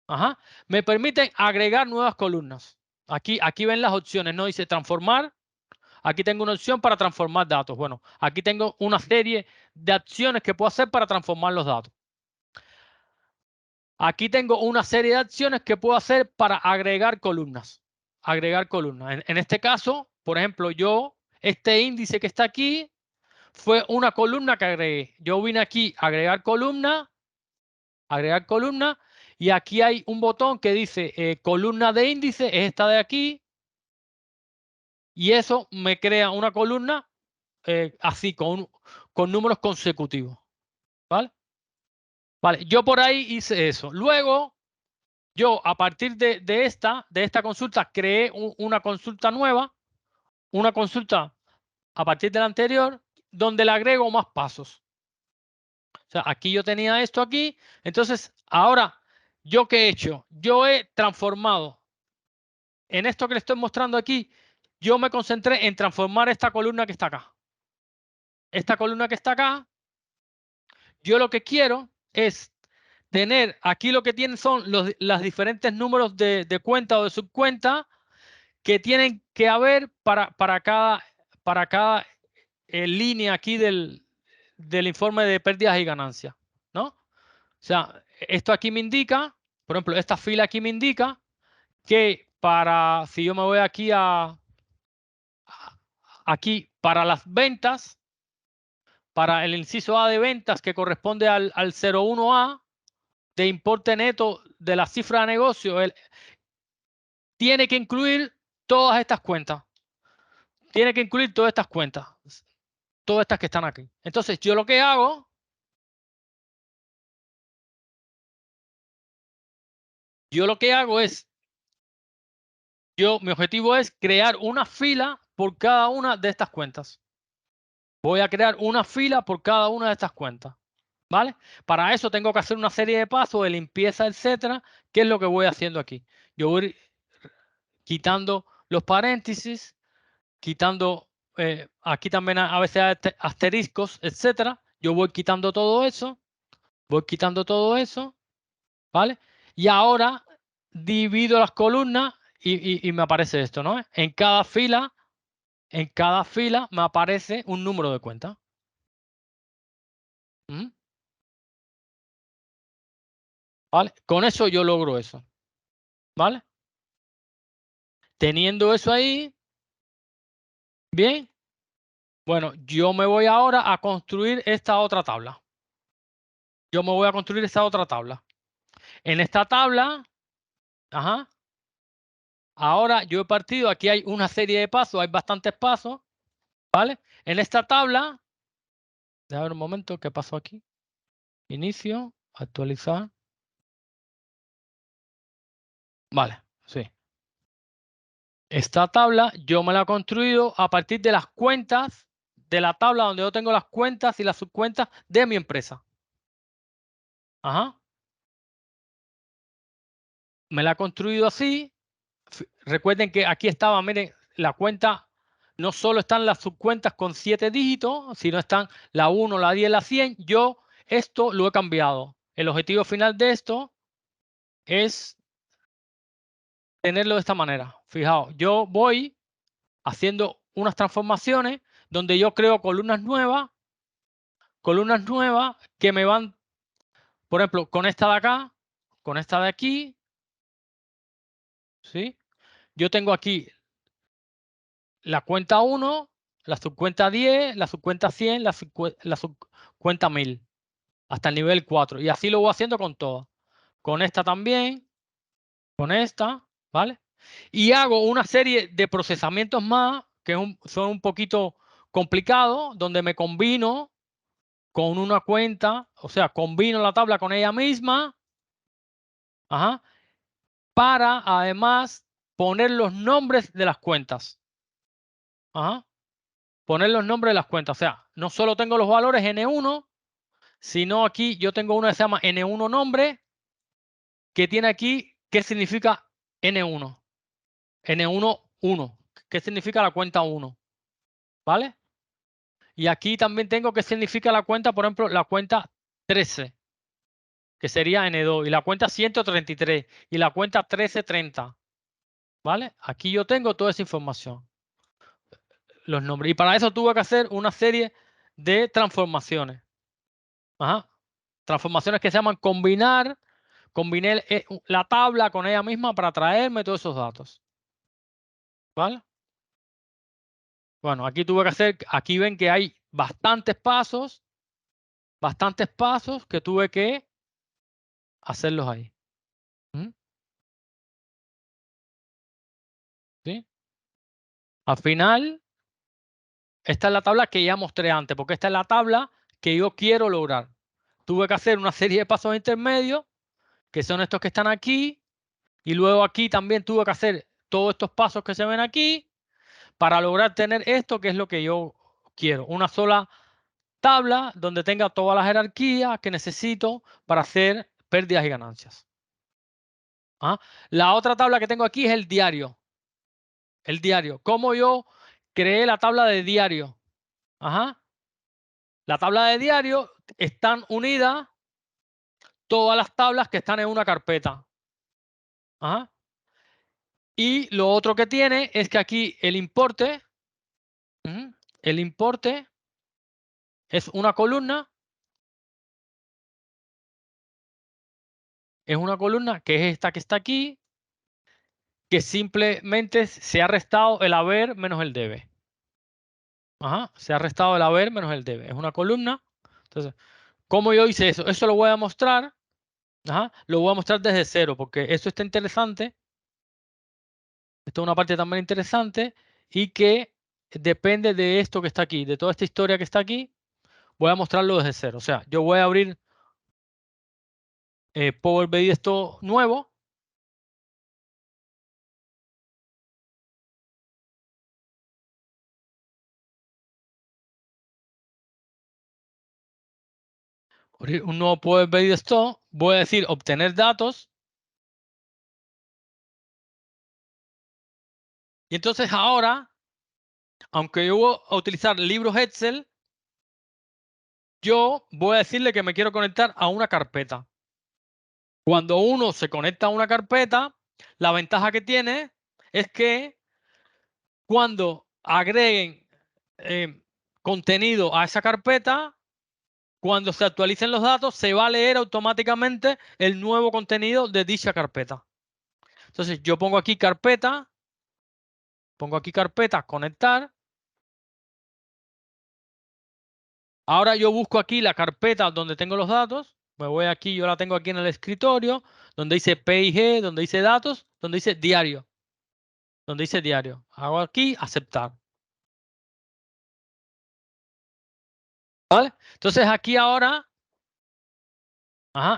Ajá. Me permiten agregar nuevas columnas. Aquí ven las opciones, ¿no? Dice transformar. Aquí tengo una opción para transformar datos. Bueno, aquí tengo una serie de acciones que puedo hacer para transformar los datos. Aquí tengo una serie de acciones que puedo hacer para agregar columnas. Agregar columnas. En este caso, por ejemplo, este índice que está aquí fue una columna que agregué. Yo vine aquí a agregar columna, y aquí hay un botón que dice columna de índice, es esta de aquí, y eso me crea una columna así, con números consecutivos. ¿Vale? Vale, yo por ahí hice eso. Luego, yo a partir de esta consulta creé una consulta nueva, una consulta a partir de la anterior, donde le agrego más pasos. O sea, aquí yo tenía esto aquí. Entonces, ahora, ¿yo qué he hecho? Yo he transformado en esto que le estoy mostrando aquí. Yo me concentré en transformar esta columna que está acá. Esta columna que está acá, yo lo que quiero es tener aquí lo que tienen son los diferentes números de cuenta o de subcuenta que tienen que haber para cada línea aquí del informe de pérdidas y ganancias, ¿no? O sea, esto aquí me indica, por ejemplo, esta fila aquí me indica que si yo me voy aquí para las ventas, para el inciso A de ventas que corresponde al 01A de importe neto de la cifra de negocio, tiene que incluir todas estas cuentas. Tiene que incluir todas estas cuentas. Todas estas que están aquí. Entonces, yo lo que hago, es, mi objetivo es crear una fila por cada una de estas cuentas. Voy a crear una fila por cada una de estas cuentas. ¿Vale? Para eso tengo que hacer una serie de pasos de limpieza, etcétera. ¿Qué es lo que voy haciendo aquí? Yo voy quitando los paréntesis, quitando aquí también a veces hay asteriscos, etcétera. Yo voy quitando todo eso. Voy quitando todo eso. ¿Vale? Y ahora divido las columnas y me aparece esto, ¿no? En cada fila me aparece un número de cuenta. ¿Mm? ¿Vale? Con eso yo logro eso. ¿Vale? Teniendo eso ahí, bien. Bueno, yo me voy ahora a construir esta otra tabla. Yo me voy a construir esta otra tabla. En esta tabla, ajá, ahora yo he partido, aquí hay una serie de pasos, hay bastantes pasos, ¿vale? En esta tabla, déjame ver un momento, ¿qué pasó aquí? Inicio, actualizar. Vale, sí. Esta tabla yo me la he construido a partir de las cuentas de la tabla donde yo tengo las cuentas y las subcuentas de mi empresa. Ajá. Me la he construido así. Recuerden que aquí estaba, miren, la cuenta, no solo están las subcuentas con 7 dígitos, sino están la 1, la 10, la 100. Yo esto lo he cambiado. El objetivo final de esto es tenerlo de esta manera. Fijaos, yo voy haciendo unas transformaciones donde yo creo columnas nuevas que me van, por ejemplo, con esta de acá, con esta de aquí, ¿sí? Yo tengo aquí la cuenta 1, la subcuenta 10, la subcuenta 100, la subcuenta 1000, hasta el nivel 4. Y así lo voy haciendo con todas. Con esta también, con esta, ¿vale? Y hago una serie de procesamientos más que son un poquito complicados, donde me combino con una cuenta, o sea, combino la tabla con ella misma, ajá, para además poner los nombres de las cuentas. Ajá. poner los nombres de las cuentas. O sea, no solo tengo los valores N1, sino aquí yo tengo una que se llama N1 nombre, que tiene aquí qué significa N1. N1, 1. ¿Qué significa la cuenta 1? ¿Vale? Y aquí también tengo qué significa la cuenta, por ejemplo, la cuenta 13, que sería N2, y la cuenta 133, y la cuenta 1330. ¿Vale? Aquí yo tengo toda esa información, los nombres. Y para eso tuve que hacer una serie de transformaciones. Ajá. Transformaciones que se llaman combinar. Combiné la tabla con ella misma para traerme todos esos datos. ¿Vale? Bueno, aquí tuve que hacer, aquí ven que hay bastantes pasos que tuve que hacerlos ahí. ¿Mm? ¿Sí? Al final, esta es la tabla que ya mostré antes, porque esta es la tabla que yo quiero lograr. Tuve que hacer una serie de pasos intermedios, que son estos que están aquí, y luego aquí también tuve que hacer todos estos pasos que se ven aquí para lograr tener esto, que es lo que yo quiero. Una sola tabla donde tenga toda la jerarquía que necesito para hacer pérdidas y ganancias. ¿Ah? La otra tabla que tengo aquí es el diario. El diario. ¿Cómo yo creé la tabla de diario? Ajá. La tabla de diario están unidas todas las tablas que están en una carpeta. Ajá. Y lo otro que tiene es que aquí el importe es una columna. Es una columna que es esta que está aquí, que simplemente se ha restado el haber menos el debe. Ajá, se ha restado el haber menos el debe. Es una columna. Entonces, ¿cómo yo hice eso? Eso lo voy a mostrar. Ajá, lo voy a mostrar desde cero, porque eso está interesante. Esto es una parte también interesante y que depende de esto que está aquí, de toda esta historia que está aquí. Voy a mostrarlo desde cero. O sea, yo voy a abrir Power BI esto nuevo. Abrir un nuevo Power BI esto. Voy a decir obtener datos. Y entonces ahora, aunque yo voy a utilizar libros Excel, yo voy a decirle que me quiero conectar a una carpeta. Cuando uno se conecta a una carpeta, la ventaja que tiene es que cuando agreguen contenido a esa carpeta, cuando se actualicen los datos, se va a leer automáticamente el nuevo contenido de dicha carpeta. Entonces yo pongo aquí carpeta, conectar. Ahora yo busco aquí la carpeta donde tengo los datos. Me voy aquí, yo la tengo aquí en el escritorio, donde dice PIG, donde dice datos, donde dice diario. Donde dice diario. Hago aquí aceptar. ¿Vale? Entonces aquí ahora,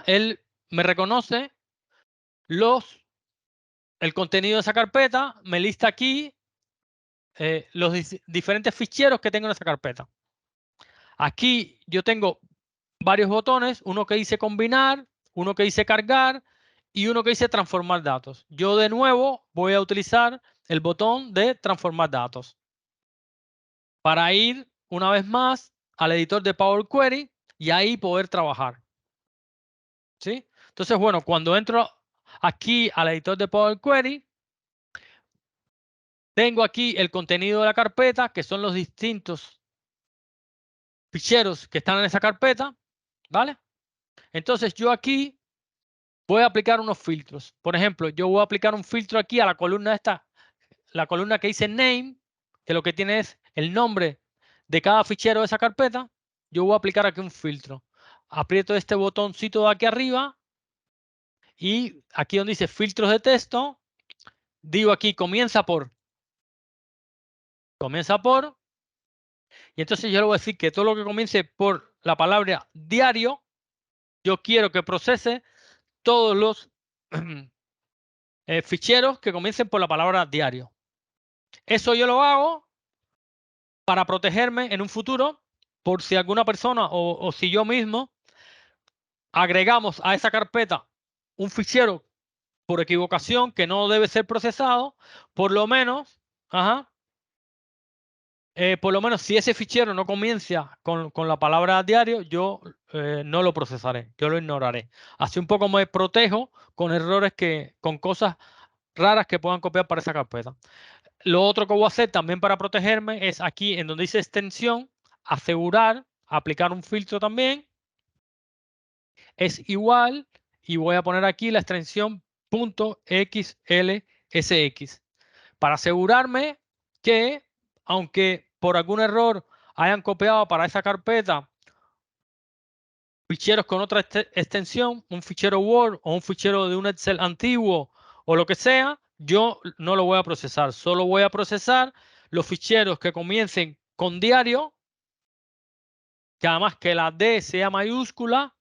él me reconoce el contenido de esa carpeta, me lista aquí los diferentes ficheros que tengo en esa carpeta. Aquí yo tengo varios botones, uno que dice combinar, uno que dice cargar y uno que dice transformar datos. Yo de nuevo voy a utilizar el botón de transformar datos para ir una vez más al editor de Power Query y ahí poder trabajar. ¿Sí? Entonces, bueno, cuando entro aquí al editor de Power Query, tengo aquí el contenido de la carpeta, que son los distintos ficheros que están en esa carpeta, ¿vale? Entonces yo aquí voy a aplicar unos filtros. Por ejemplo, yo voy a aplicar un filtro aquí a la columna esta, la columna que dice name, que lo que tiene es el nombre de cada fichero de esa carpeta. Yo voy a aplicar aquí un filtro. Aprieto este botoncito de aquí arriba y aquí donde dice filtros de texto, digo aquí comienza por, y entonces yo le voy a decir que todo lo que comience por la palabra diario, yo quiero que procese todos los ficheros que comiencen por la palabra diario. Eso yo lo hago para protegerme en un futuro por si alguna persona o si yo mismo agregamos a esa carpeta un fichero por equivocación que no debe ser procesado, por lo menos, por lo menos si ese fichero no comienza con la palabra diario, yo no lo procesaré, yo lo ignoraré. Así un poco me protejo con errores con cosas raras que puedan copiar para esa carpeta. Lo otro que voy a hacer también para protegerme es aquí en donde dice extensión, asegurar, aplicar un filtro también, es igual y voy a poner aquí la extensión .xlsx para asegurarme que aunque por algún error hayan copiado para esa carpeta ficheros con otra extensión, un fichero Word o un fichero de un Excel antiguo o lo que sea, yo no lo voy a procesar. Solo voy a procesar los ficheros que comiencen con diario, que además que la D sea mayúscula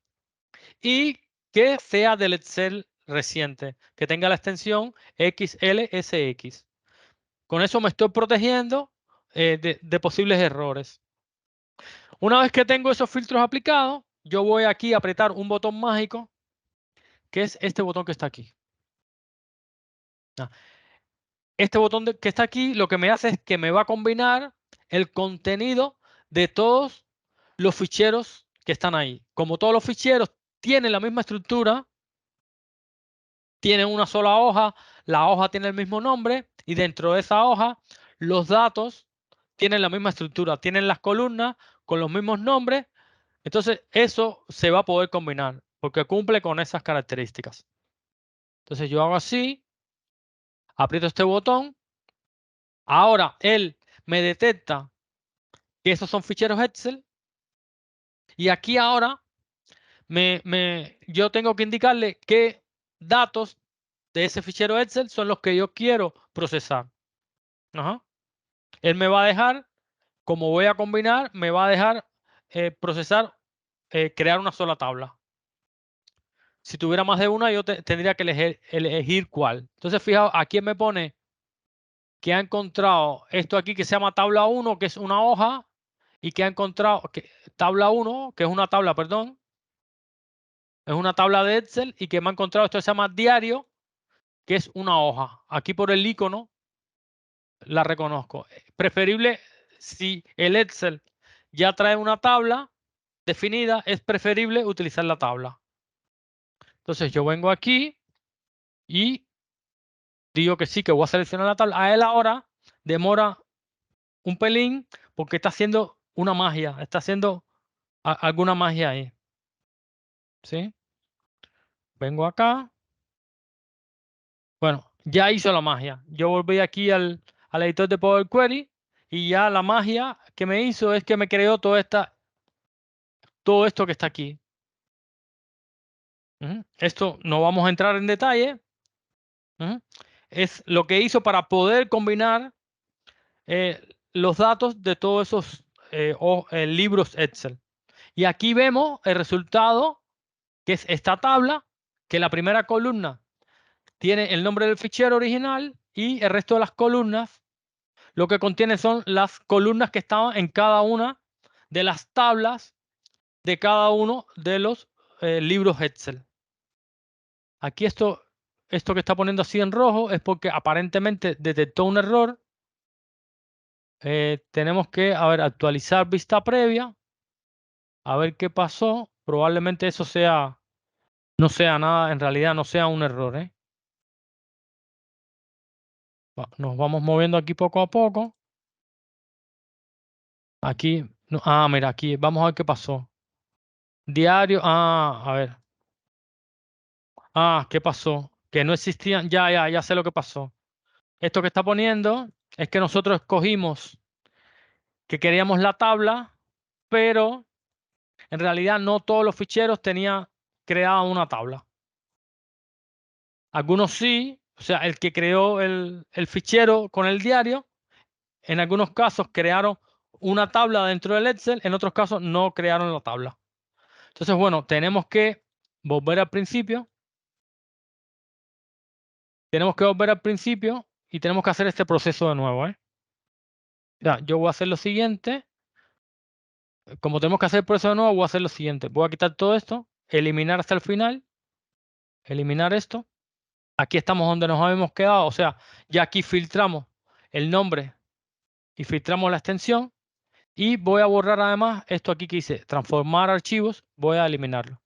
y que sea del Excel reciente, que tenga la extensión XLSX. Con eso me estoy protegiendo de posibles errores. Una vez que tengo esos filtros aplicados, yo voy aquí a apretar un botón mágico, que es este botón que está aquí. Este botón que está aquí lo que me hace es que me va a combinar el contenido de todos los ficheros que están ahí. Como todos los ficheros tienen la misma estructura, tienen una sola hoja, la hoja tiene el mismo nombre y dentro de esa hoja los datos tienen la misma estructura, tienen las columnas con los mismos nombres. Entonces eso se va a poder combinar porque cumple con esas características. Entonces yo hago así, aprieto este botón. Ahora él me detecta que esos son ficheros Excel y aquí ahora yo tengo que indicarle qué datos de ese fichero Excel son los que yo quiero procesar. Ajá. Él me va a dejar, como voy a combinar, me va a dejar procesar, crear una sola tabla. Si tuviera más de una, yo tendría que elegir cuál. Entonces, fijaos, aquí me pone que ha encontrado esto aquí que se llama tabla 1, que es una hoja, y que ha encontrado tabla 1, que es una tabla, perdón, es una tabla de Excel, y que me ha encontrado esto que se llama diario, que es una hoja. Aquí por el icono la reconozco. Preferible, si el Excel ya trae una tabla definida, es preferible utilizar la tabla. Entonces yo vengo aquí y digo que sí, que voy a seleccionar la tabla. A él ahora demora un pelín porque está haciendo una magia, está haciendo alguna magia ahí. ¿Sí? Vengo acá. Bueno, ya hizo la magia. Yo volví aquí al editor de Power Query y ya la magia que me hizo es que me creó todo esto que está aquí. Esto no vamos a entrar en detalle. Es lo que hizo para poder combinar los datos de todos esos libros Excel. Y aquí vemos el resultado, que es esta tabla, que la primera columna tiene el nombre del fichero original y el resto de las columnas lo que contiene son las columnas que estaban en cada una de las tablas de cada uno de los libros Excel. Aquí esto que está poniendo así en rojo es porque aparentemente detectó un error. Tenemos que, a ver, actualizar vista previa, a ver qué pasó. Probablemente eso no sea nada, en realidad no sea un error, ¿eh? Nos vamos moviendo aquí poco a poco. Aquí, mira, aquí, vamos a ver qué pasó. Diario, a ver. ¿Qué pasó? Que no existían, ya sé lo que pasó. Esto que está poniendo es que nosotros escogimos que queríamos la tabla, pero en realidad no todos los ficheros tenían creada una tabla. Algunos sí, o sea, el que creó el fichero con el diario, en algunos casos crearon una tabla dentro del Excel, en otros casos no crearon la tabla. Entonces, bueno, tenemos que volver al principio. Tenemos que volver al principio y tenemos que hacer este proceso de nuevo, ¿eh? Ya, yo voy a hacer lo siguiente. Como tenemos que hacer el proceso de nuevo, voy a hacer lo siguiente. Voy a quitar todo esto, eliminar hasta el final, eliminar esto. Aquí estamos donde nos habíamos quedado. O sea, ya aquí filtramos el nombre y filtramos la extensión. Y voy a borrar además esto aquí que dice transformar archivos. Voy a eliminarlo.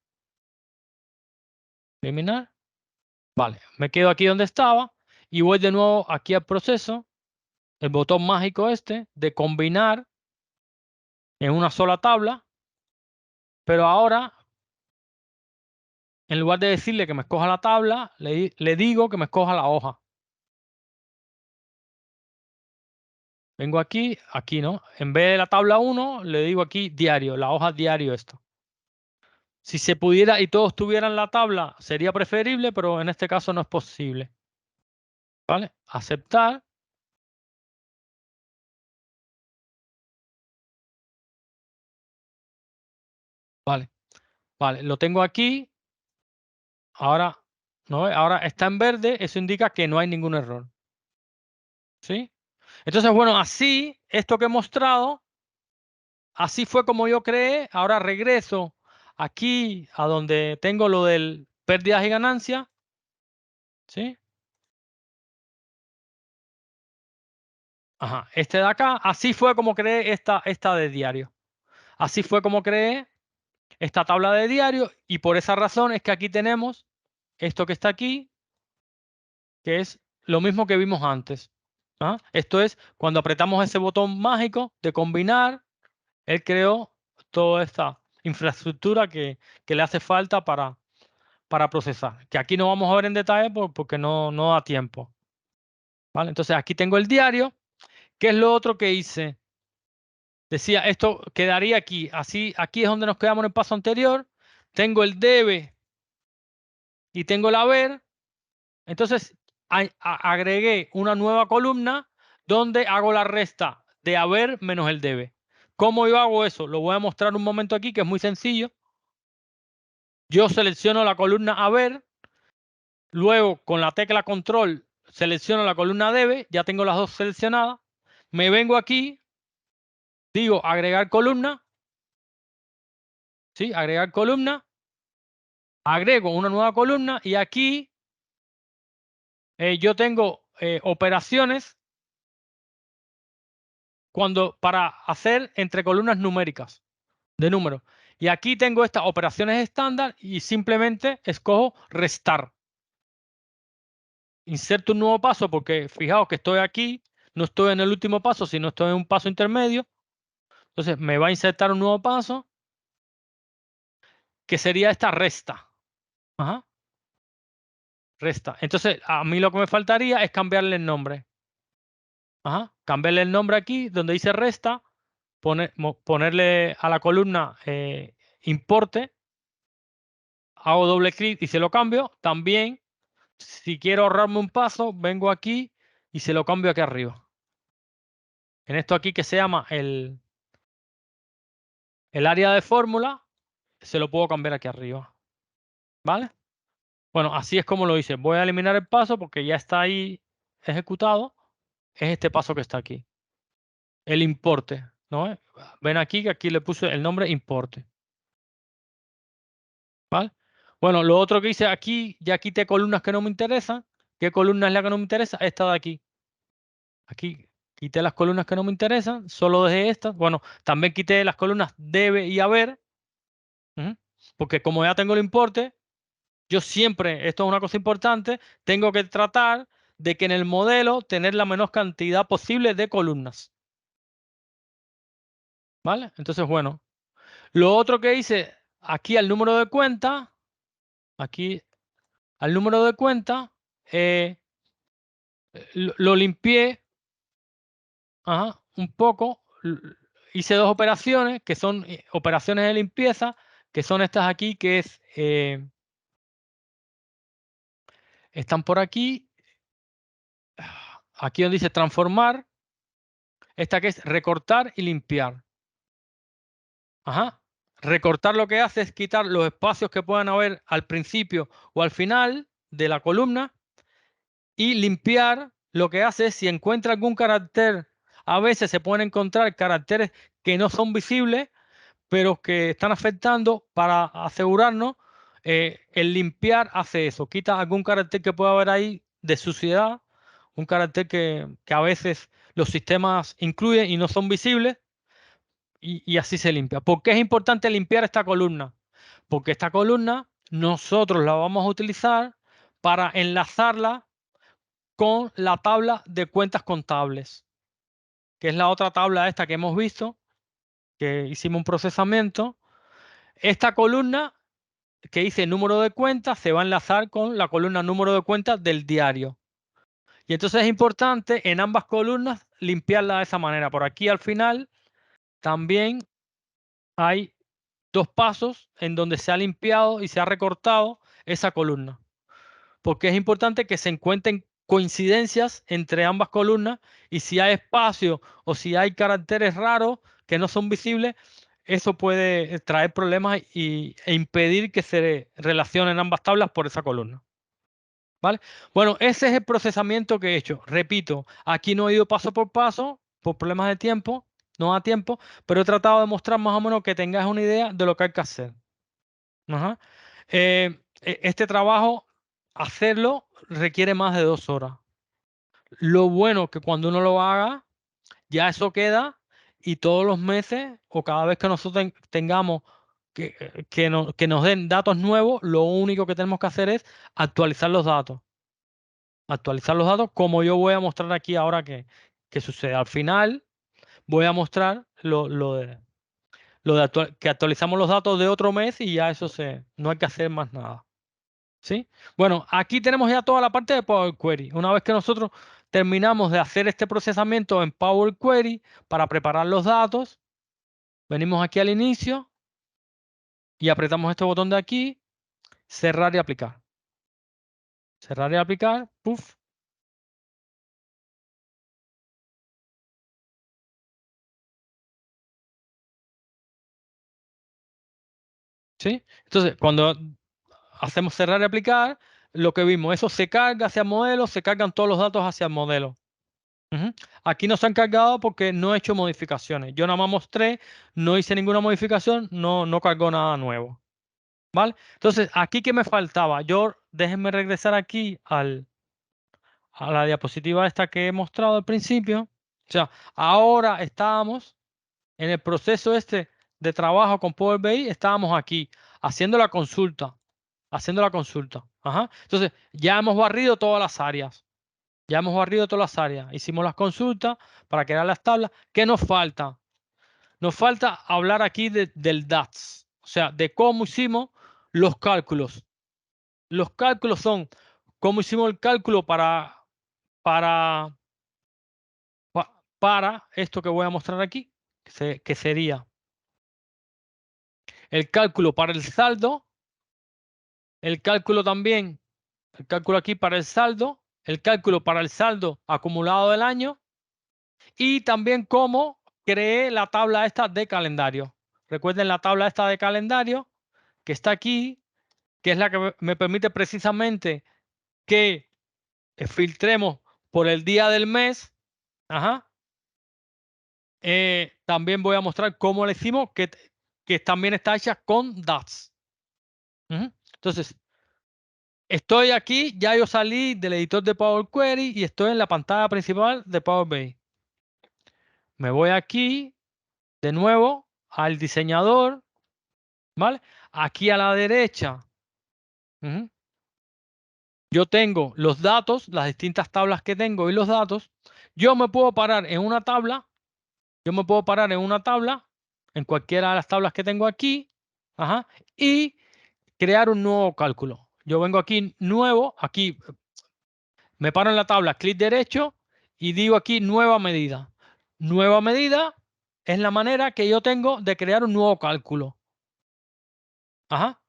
Eliminar. Vale, me quedo aquí donde estaba y voy de nuevo aquí al proceso. El botón mágico este de combinar en una sola tabla. Pero ahora, en lugar de decirle que me escoja la tabla, le digo que me escoja la hoja. Vengo aquí, aquí no. En vez de la tabla 1, le digo aquí diario, la hoja diario esto. Si se pudiera y todos tuvieran la tabla, sería preferible, pero en este caso no es posible. ¿Vale? Aceptar. Vale, vale, lo tengo aquí. Ahora, ¿no? Ahora está en verde, eso indica que no hay ningún error. ¿Sí? Entonces, bueno, así, esto que he mostrado, así fue como yo creé. Ahora regreso aquí a donde tengo lo del pérdidas y ganancias. ¿Sí? Ajá, este de acá, así fue como creé esta de diario. Así fue como creé esta tabla de diario y por esa razón es que aquí tenemos esto que está aquí, que es lo mismo que vimos antes. ¿Ah? Esto es cuando apretamos ese botón mágico de combinar, él creó toda esta infraestructura que le hace falta para procesar. Que aquí no vamos a ver en detalle porque no da tiempo. ¿Vale? Entonces aquí tengo el diario. ¿Qué es lo otro que hice? Decía, esto quedaría aquí. Así, aquí es donde nos quedamos en el paso anterior. Tengo el debe y tengo el haber. Entonces, agregué una nueva columna donde hago la resta de haber menos el debe. ¿Cómo yo hago eso? Lo voy a mostrar un momento aquí, que es muy sencillo. Yo selecciono la columna haber, luego con la tecla control selecciono la columna debe, ya tengo las dos seleccionadas. Me vengo aquí, digo agregar columna, ¿sí? Agregar columna, agrego una nueva columna y aquí yo tengo operaciones para hacer entre columnas numéricas de números. Y aquí tengo estas operaciones estándar y simplemente escojo restar. Inserto un nuevo paso porque fijaos que estoy aquí, no estoy en el último paso, sino estoy en un paso intermedio. Entonces me va a insertar un nuevo paso que sería esta resta. Ajá, resta. Entonces a mí lo que me faltaría es cambiarle el nombre. Ajá, cambiarle el nombre aquí donde dice resta, ponerle a la columna importe, hago doble clic y se lo cambio. También, si quiero ahorrarme un paso, vengo aquí y se lo cambio aquí arriba. En esto aquí que se llama el área de fórmula, se lo puedo cambiar aquí arriba. ¿Vale? Bueno, así es como lo hice. Voy a eliminar el paso porque ya está ahí ejecutado. Es este paso que está aquí. El importe, ¿no? Ven aquí que aquí le puse el nombre importe. ¿Vale? Bueno, lo otro que hice aquí, ya quité columnas que no me interesan. ¿Qué columna es la que no me interesa? Esta de aquí. Aquí quité las columnas que no me interesan, solo dejé estas. Bueno, también quité las columnas debe y haber, porque como ya tengo el importe, yo siempre, esto es una cosa importante, tengo que tratar de que en el modelo tener la menor cantidad posible de columnas. ¿Vale? Entonces, bueno, lo otro que hice aquí al número de cuenta, aquí al número de cuenta, lo limpié, un poco. Hice dos operaciones que son operaciones de limpieza, que son estas aquí, que están por aquí. Aquí donde dice transformar, esta que es recortar y limpiar. Ajá. Recortar lo que hace es quitar los espacios que puedan haber al principio o al final de la columna y limpiar lo que hace es si encuentra algún carácter, a veces se pueden encontrar caracteres que no son visibles, pero que están afectando. Para asegurarnos, el limpiar hace eso, quita algún carácter que pueda haber ahí de suciedad, un carácter que a veces los sistemas incluyen y no son visibles, y así se limpia. ¿Por qué es importante limpiar esta columna? Porque esta columna nosotros la vamos a utilizar para enlazarla con la tabla de cuentas contables, que es la otra tabla esta que hemos visto, que hicimos un procesamiento. Esta columna que dice número de cuentas se va a enlazar con la columna número de cuentas del diario. Y entonces es importante en ambas columnas limpiarla de esa manera. Por aquí al final también hay dos pasos en donde se ha limpiado y se ha recortado esa columna, porque es importante que se encuentren coincidencias entre ambas columnas, y si hay espacio o si hay caracteres raros que no son visibles, eso puede traer problemas e impedir que se relacionen ambas tablas por esa columna. ¿Vale? Bueno, ese es el procesamiento que he hecho. Repito, aquí no he ido paso por paso por problemas de tiempo, no da tiempo, pero he tratado de mostrar más o menos que tengas una idea de lo que hay que hacer. Ajá. Este trabajo, hacerlo requiere más de 2 horas. Lo bueno que cuando uno lo haga, ya eso queda, y todos los meses o cada vez que nosotros tengamos que nos den datos nuevos, lo único que tenemos que hacer es actualizar los datos. Actualizar los datos, como yo voy a mostrar aquí ahora que sucede. Al final voy a mostrar que actualizamos los datos de otro mes, y ya eso no hay que hacer más nada. ¿Sí? Bueno, aquí tenemos ya toda la parte de Power Query. Una vez que nosotros terminamos de hacer este procesamiento en Power Query para preparar los datos, venimos aquí al inicio y apretamos este botón de aquí, cerrar y aplicar. Cerrar y aplicar, puff. ¿Sí? Entonces, cuando hacemos cerrar y aplicar, lo que vimos, eso se carga hacia el modelo, se cargan todos los datos hacia el modelo. Ujú. Aquí no se han cargado porque no he hecho modificaciones. Yo nada más mostré, no hice ninguna modificación, no cargó nada nuevo. ¿Vale? Entonces, aquí que me faltaba, déjenme regresar aquí a la diapositiva esta que he mostrado al principio. O sea, ahora estábamos en el proceso este de trabajo con Power BI, estábamos aquí haciendo la consulta, Ajá. Entonces, ya hemos barrido todas las áreas. Hicimos las consultas para crear las tablas. ¿Qué nos falta? Nos falta hablar aquí del DAX, o sea, de cómo hicimos los cálculos. Los cálculos son cómo hicimos el cálculo para, para esto que voy a mostrar aquí, que sería el cálculo para el saldo, el cálculo también, el cálculo aquí para el saldo, el cálculo para el saldo acumulado del año, y también cómo creé la tabla esta de calendario. Recuerden la tabla esta de calendario que está aquí, que es la que me permite precisamente que filtremos por el día del mes. Ajá. También voy a mostrar cómo le hicimos, que también está hecha con DAX. Ujú. Entonces, estoy aquí, ya yo salí del editor de Power Query y estoy en la pantalla principal de Power BI. Me voy aquí de nuevo al diseñador, ¿vale? Aquí a la derecha, ujú, yo tengo los datos, las distintas tablas que tengo y los datos. Yo me puedo parar en una tabla, en cualquiera de las tablas que tengo aquí, ajá, y crear un nuevo cálculo. Yo vengo aquí, nuevo, aquí me paro en la tabla, clic derecho y digo aquí nueva medida. Nueva medida es la manera que yo tengo de crear un nuevo cálculo. Ajá.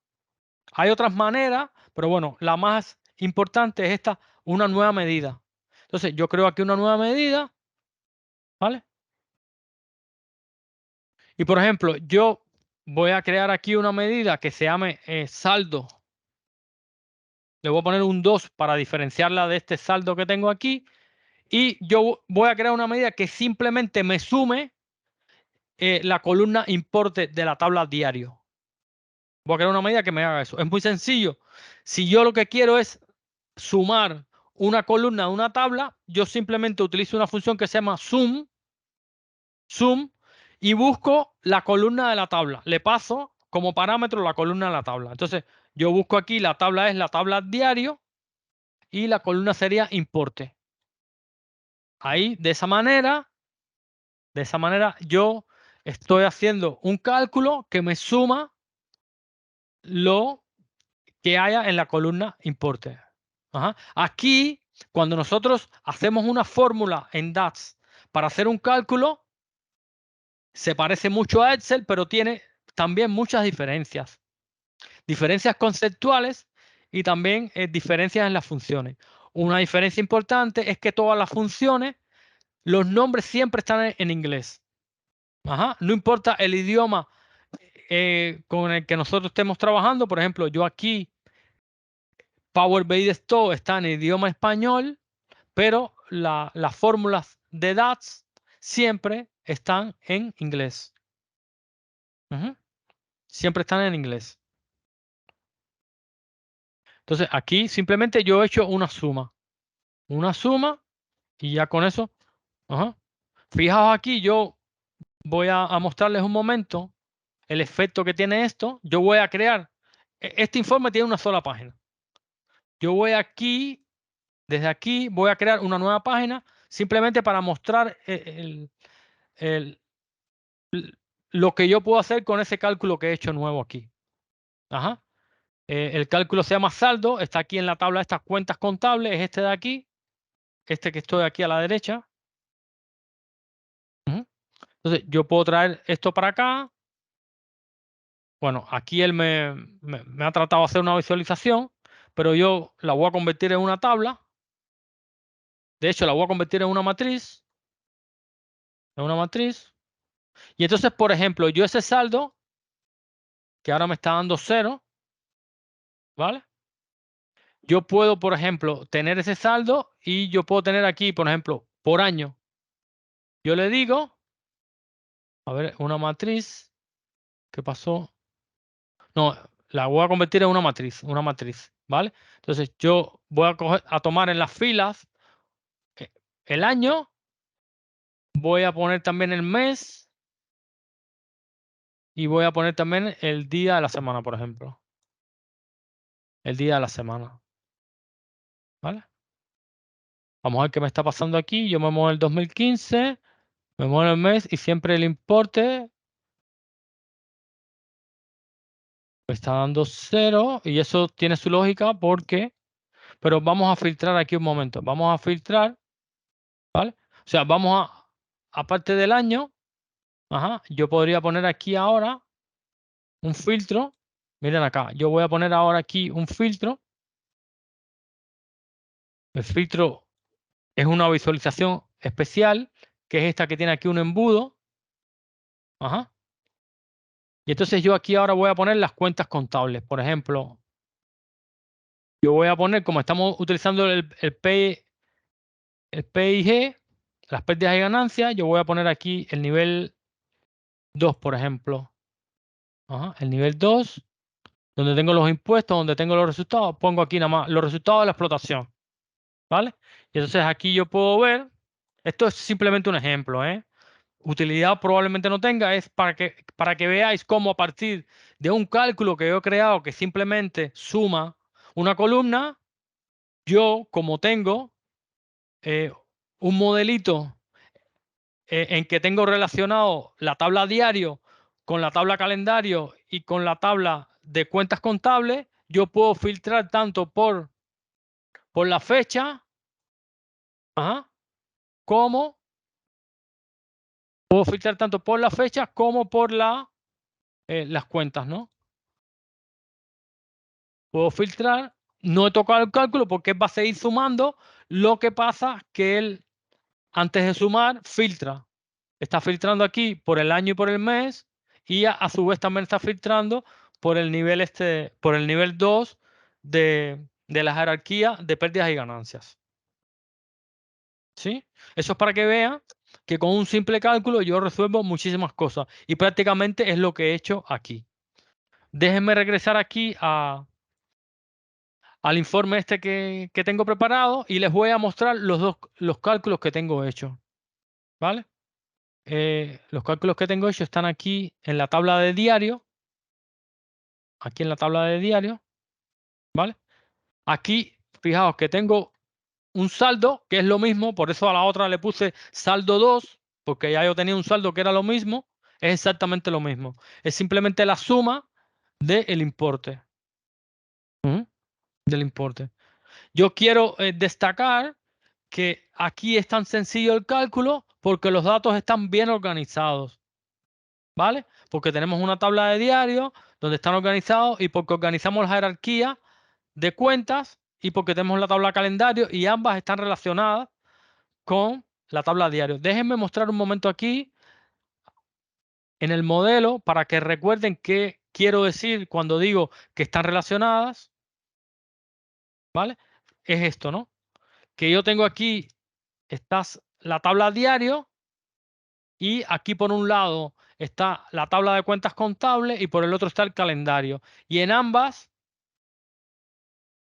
Hay otras maneras, pero bueno, la más importante es esta, una nueva medida. Entonces, yo creo aquí una nueva medida, ¿vale? Y por ejemplo, yo voy a crear aquí una medida que se llame saldo. Le voy a poner un 2 para diferenciarla de este saldo que tengo aquí. y yo voy a crear una medida que simplemente me sume la columna importe de la tabla diario. Voy a crear una medida que me haga eso. Es muy sencillo. Si yo lo que quiero es sumar una columna a una tabla, yo simplemente utilizo una función que se llama sum, y busco la columna de la tabla. Le paso como parámetro la columna de la tabla. Entonces, yo busco aquí, la tabla es la tabla diario y la columna sería importe. Ahí, de esa manera, yo estoy haciendo un cálculo que me suma lo que haya en la columna importe. Ajá. Aquí, cuando nosotros hacemos una fórmula en DAX para hacer un cálculo, se parece mucho a Excel, pero tiene también muchas diferencias. Diferencias conceptuales y también diferencias en las funciones. Una diferencia importante es que todas las funciones, los nombres siempre están en inglés. Ajá. No importa el idioma con el que nosotros estemos trabajando. Por ejemplo, yo aquí, Power BI Store está en idioma español, pero las fórmulas de DAX siempre están en inglés. Ujú. Siempre están en inglés. Entonces aquí simplemente yo he hecho una suma. Una suma y ya con eso. Ajá. Fijaos aquí, yo voy a mostrarles un momento el efecto que tiene esto. Yo voy a crear. Este informe tiene una sola página. Yo voy aquí, desde aquí, voy a crear una nueva página simplemente para mostrar el- lo que yo puedo hacer con ese cálculo que he hecho nuevo aquí. Ajá. El cálculo se llama saldo, está aquí en la tabla de estas cuentas contables, es este de aquí, este que estoy aquí a la derecha. Ujú. Entonces, yo puedo traer esto para acá. Bueno, aquí él me ha tratado de hacer una visualización, pero yo la voy a convertir en una tabla. De hecho, la voy a convertir en una matriz. En una matriz. Y entonces, por ejemplo, yo ese saldo, que ahora me está dando 0, ¿vale? Yo puedo, por ejemplo, tener ese saldo y yo puedo tener aquí, por ejemplo, por año. Yo le digo, a ver, una matriz. ¿Qué pasó? No, la voy a convertir en una matriz, ¿vale? Entonces yo voy a tomar en las filas eh, el año, voy a poner también el mes y voy a poner también el día de la semana, por ejemplo. El día de la semana, ¿vale? Vamos a ver qué me está pasando aquí. Yo me muevo el 2015, me muevo el mes y siempre el importe me está dando 0 y eso tiene su lógica porque, pero vamos a filtrar aquí un momento. Vamos a filtrar, ¿vale? O sea, aparte del año, ajá, yo podría poner aquí ahora un filtro. Miren acá, yo voy a poner ahora aquí un filtro. El filtro es una visualización especial, que es esta que tiene aquí un embudo. Ajá. Y entonces yo aquí ahora voy a poner las cuentas contables. Por ejemplo, yo voy a poner, como estamos utilizando el PIG, las pérdidas y ganancias, yo voy a poner aquí el nivel 2, por ejemplo. Ajá, el nivel 2, donde tengo los impuestos, donde tengo los resultados, pongo aquí nada más los resultados de la explotación. ¿Vale? Y entonces aquí yo puedo ver, esto es simplemente un ejemplo, ¿eh? Utilidad probablemente no tenga, es para que veáis cómo a partir de un cálculo que yo he creado que simplemente suma una columna, yo como tengo eh, un modelito en que tengo relacionado la tabla diario con la tabla calendario y con la tabla de cuentas contables, yo puedo filtrar tanto por la fecha, ajá, como puedo filtrar tanto por la fecha como por las cuentas, ¿no? Puedo filtrar, no he tocado el cálculo porque va a seguir sumando. Lo que pasa que él, antes de sumar, filtra. Está filtrando aquí por el año y por el mes y a su vez también está filtrando por el nivel por el nivel 2 de la jerarquía de pérdidas y ganancias. ¿Sí? Eso es para que vean que con un simple cálculo yo resuelvo muchísimas cosas. Y prácticamente es lo que he hecho aquí. Déjenme regresar aquí al informe este que tengo preparado y les voy a mostrar los cálculos que tengo hechos. ¿Vale? Los cálculos que tengo hechos están aquí en la tabla de diario. Aquí en la tabla de diario. ¿Vale? Aquí, fijaos que tengo un saldo, que es lo mismo, por eso a la otra le puse saldo 2 porque ya yo tenía un saldo que era lo mismo, es exactamente lo mismo. Es simplemente la suma del importe. ¿Mm? Del importe. Yo quiero destacar que aquí es tan sencillo el cálculo porque los datos están bien organizados. ¿Vale? Porque tenemos una tabla de diario donde están organizados y porque organizamos la jerarquía de cuentas y porque tenemos la tabla calendario y ambas están relacionadas con la tabla diario. Déjenme mostrar un momento aquí en el modelo para que recuerden qué quiero decir cuando digo que están relacionadas. ¿Vale? Es esto, ¿no? Que yo tengo aquí la tabla diario y aquí por un lado está la tabla de cuentas contables y por el otro está el calendario. Y en ambas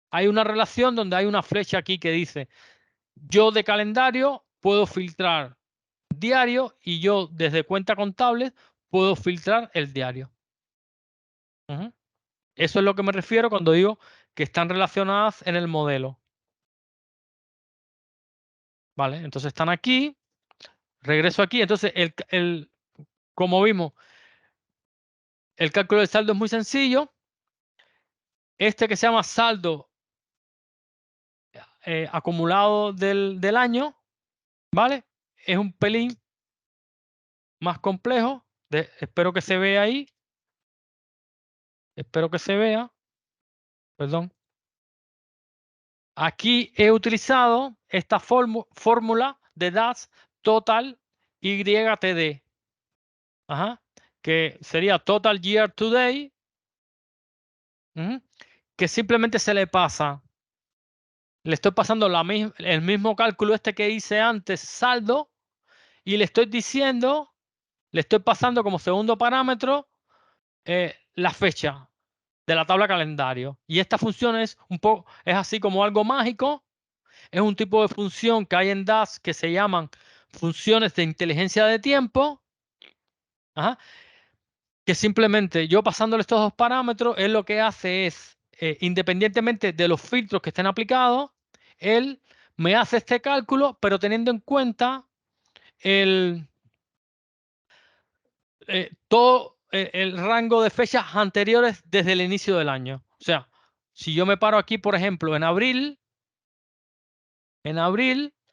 hay una relación donde hay una flecha aquí que dice, yo de calendario puedo filtrar diario y yo desde cuenta contable puedo filtrar el diario. Ujú. Eso es lo que me refiero cuando digo que están relacionadas en el modelo. ¿Vale? Entonces están aquí, regreso aquí. Entonces, como vimos, el cálculo del saldo es muy sencillo. Este que se llama saldo acumulado del año, ¿vale? Es un pelín más complejo. Espero que se vea ahí. Espero que se vea. Perdón. Aquí he utilizado esta fórmula de DAX Total YTD. Ajá. Que sería Total Year to Date. Que simplemente se le pasa. Le estoy pasando el mismo cálculo este que hice antes, saldo, y le estoy diciendo, le estoy pasando como segundo parámetro la fecha de la tabla calendario. Y esta función es así como algo mágico. Es un tipo de función que hay en DAX que se llaman funciones de inteligencia de tiempo. Ajá, que simplemente yo pasándole estos dos parámetros, él lo que hace es, independientemente de los filtros que estén aplicados, él me hace este cálculo, pero teniendo en cuenta el, todo el rango de fechas anteriores desde el inicio del año. O sea, si yo me paro aquí, por ejemplo, en abril,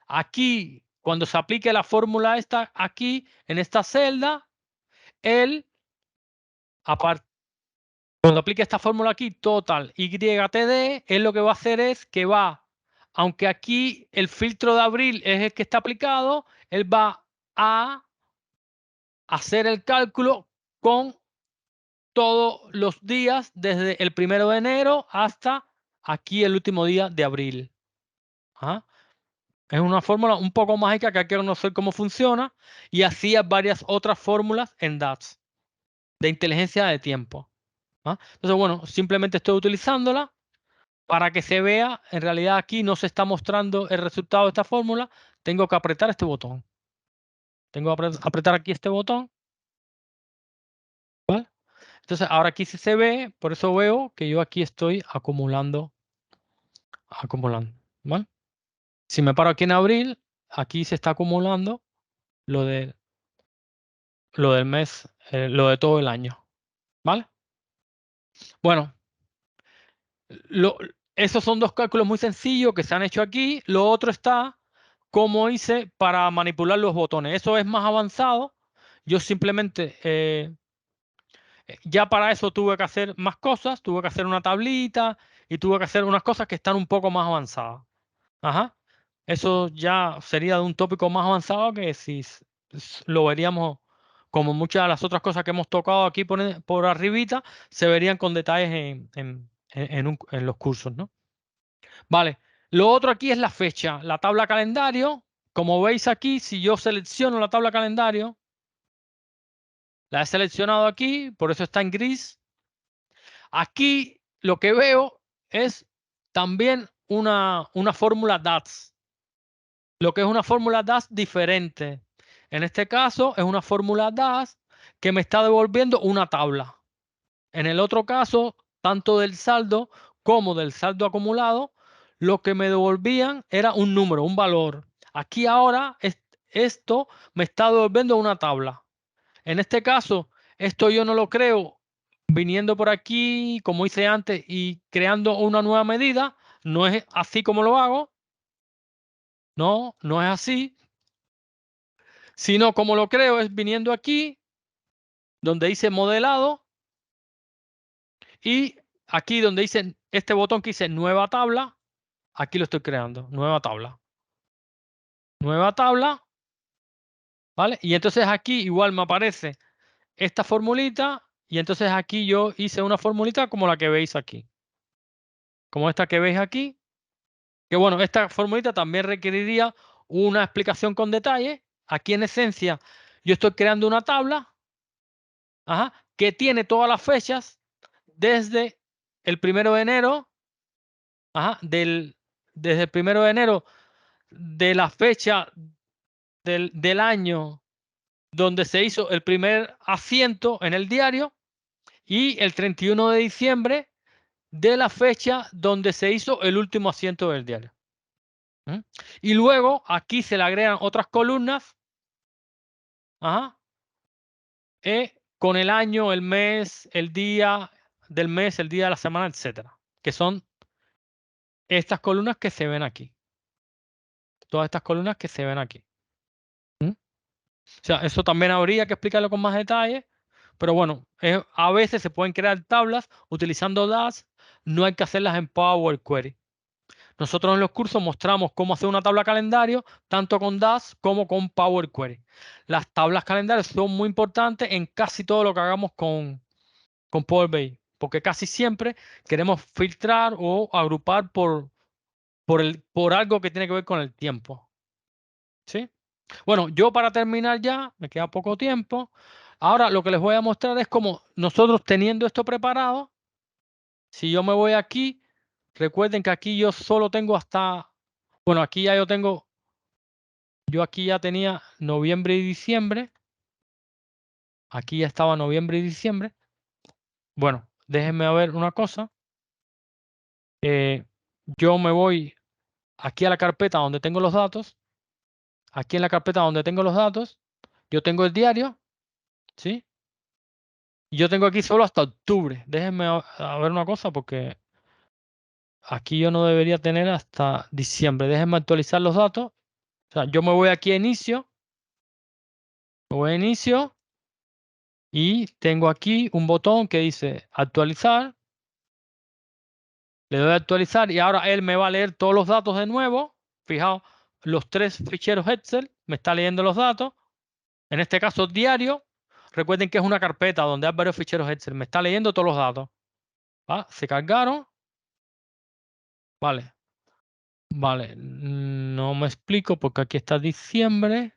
aquí, cuando se aplique la fórmula esta, aquí, en esta celda, él, cuando aplique esta fórmula aquí, total YTD, él lo que va a hacer es que aunque aquí el filtro de abril es el que está aplicado, él va a hacer el cálculo con todos los días desde el 1 de enero hasta aquí el último día de abril. Ajá. Es una fórmula un poco mágica que hay que conocer cómo funciona y así hay varias otras fórmulas en DAX de inteligencia de tiempo. ¿Ah? Entonces, bueno, simplemente estoy utilizándola para que se vea. En realidad aquí no se está mostrando el resultado de esta fórmula. Tengo que apretar este botón. Tengo que apretar aquí este botón. ¿Vale? Entonces, ahora aquí sí se ve, por eso veo que yo aquí estoy acumulando. ¿Vale? Si me paro aquí en abril, aquí se está acumulando lo de lo del mes, lo de todo el año. ¿Vale? Bueno, lo- esos son dos cálculos muy sencillos que se han hecho aquí. Lo otro está como hice para manipular los botones. Eso es más avanzado. Yo simplemente, ya para eso tuve que hacer más cosas. Tuve que hacer una tablita y tuve que hacer unas cosas que están un poco más avanzadas. Ajá. Eso ya sería de un tópico más avanzado que si lo veríamos como muchas de las otras cosas que hemos tocado aquí por arribita, se verían con detalles en los cursos, ¿no? Vale. Lo otro aquí es la fecha, la tabla calendario. como veis aquí, si yo selecciono la tabla calendario, la he seleccionado aquí, por eso está en gris. Aquí lo que veo es también una fórmula DAX. Lo que es una fórmula DAX diferente. En este caso es una fórmula DAX que me está devolviendo una tabla. En el otro caso, tanto del saldo como del saldo acumulado, lo que me devolvían era un número, un valor. Aquí ahora esto me está devolviendo una tabla. En este caso, esto yo no lo creo viniendo por aquí, como hice antes, y creando una nueva medida. No es así como lo hago. No, no es así. Sino como lo creo es viniendo aquí, donde dice modelado, y aquí donde dice este botón que dice nueva tabla, aquí lo estoy creando, nueva tabla. Nueva tabla, ¿vale? Y entonces aquí igual me aparece esta formulita, y entonces aquí yo hice una formulita como la que veis aquí. Como esta que veis aquí, que bueno, esta formulita también requeriría una explicación con detalle. Aquí en esencia yo estoy creando una tabla, ajá, que tiene todas las fechas desde el 1 de enero, ajá, desde el 1 de enero de la fecha del año donde se hizo el primer asiento en el diario, y el 31 de diciembre de la fecha donde se hizo el último asiento del diario. ¿Mm? Y luego aquí se le agregan otras columnas, ajá, con el año, el mes, el día del mes, el día de la semana, etcétera, que son estas columnas que se ven aquí. Todas estas columnas que se ven aquí. ¿Mm? O sea, eso también habría que explicarlo con más detalle, pero bueno, a veces se pueden crear tablas utilizando DAX, no hay que hacerlas en Power Query. Nosotros en los cursos mostramos cómo hacer una tabla calendario, tanto con DAX como con Power Query. Las tablas calendarios son muy importantes en casi todo lo que hagamos con Power BI, porque casi siempre queremos filtrar o agrupar por algo que tiene que ver con el tiempo. ¿Sí? Bueno, yo para terminar ya, me queda poco tiempo. Ahora lo que les voy a mostrar es cómo nosotros teniendo esto preparado, si yo me voy aquí, recuerden que aquí yo solo tengo hasta, bueno, aquí ya yo aquí ya tenía noviembre y diciembre. Aquí ya estaba noviembre y diciembre. Bueno, déjenme ver una cosa. Yo me voy aquí a la carpeta donde tengo los datos. Aquí en la carpeta donde tengo los datos, yo tengo el diario, ¿sí? Y yo tengo aquí solo hasta octubre. Déjenme a ver una cosa porque aquí yo no debería tener hasta diciembre. Déjenme actualizar los datos. O sea, yo me voy aquí a inicio. Me voy a inicio y tengo aquí un botón que dice actualizar. Le doy a actualizar y ahora él me va a leer todos los datos de nuevo. Fijaos, los 3 ficheros Excel, me está leyendo los datos. En este caso, diario. Recuerden que es una carpeta donde hay varios ficheros Excel. Me está leyendo todos los datos. ¿Va? Se cargaron. Vale. Vale. No me explico porque aquí está diciembre.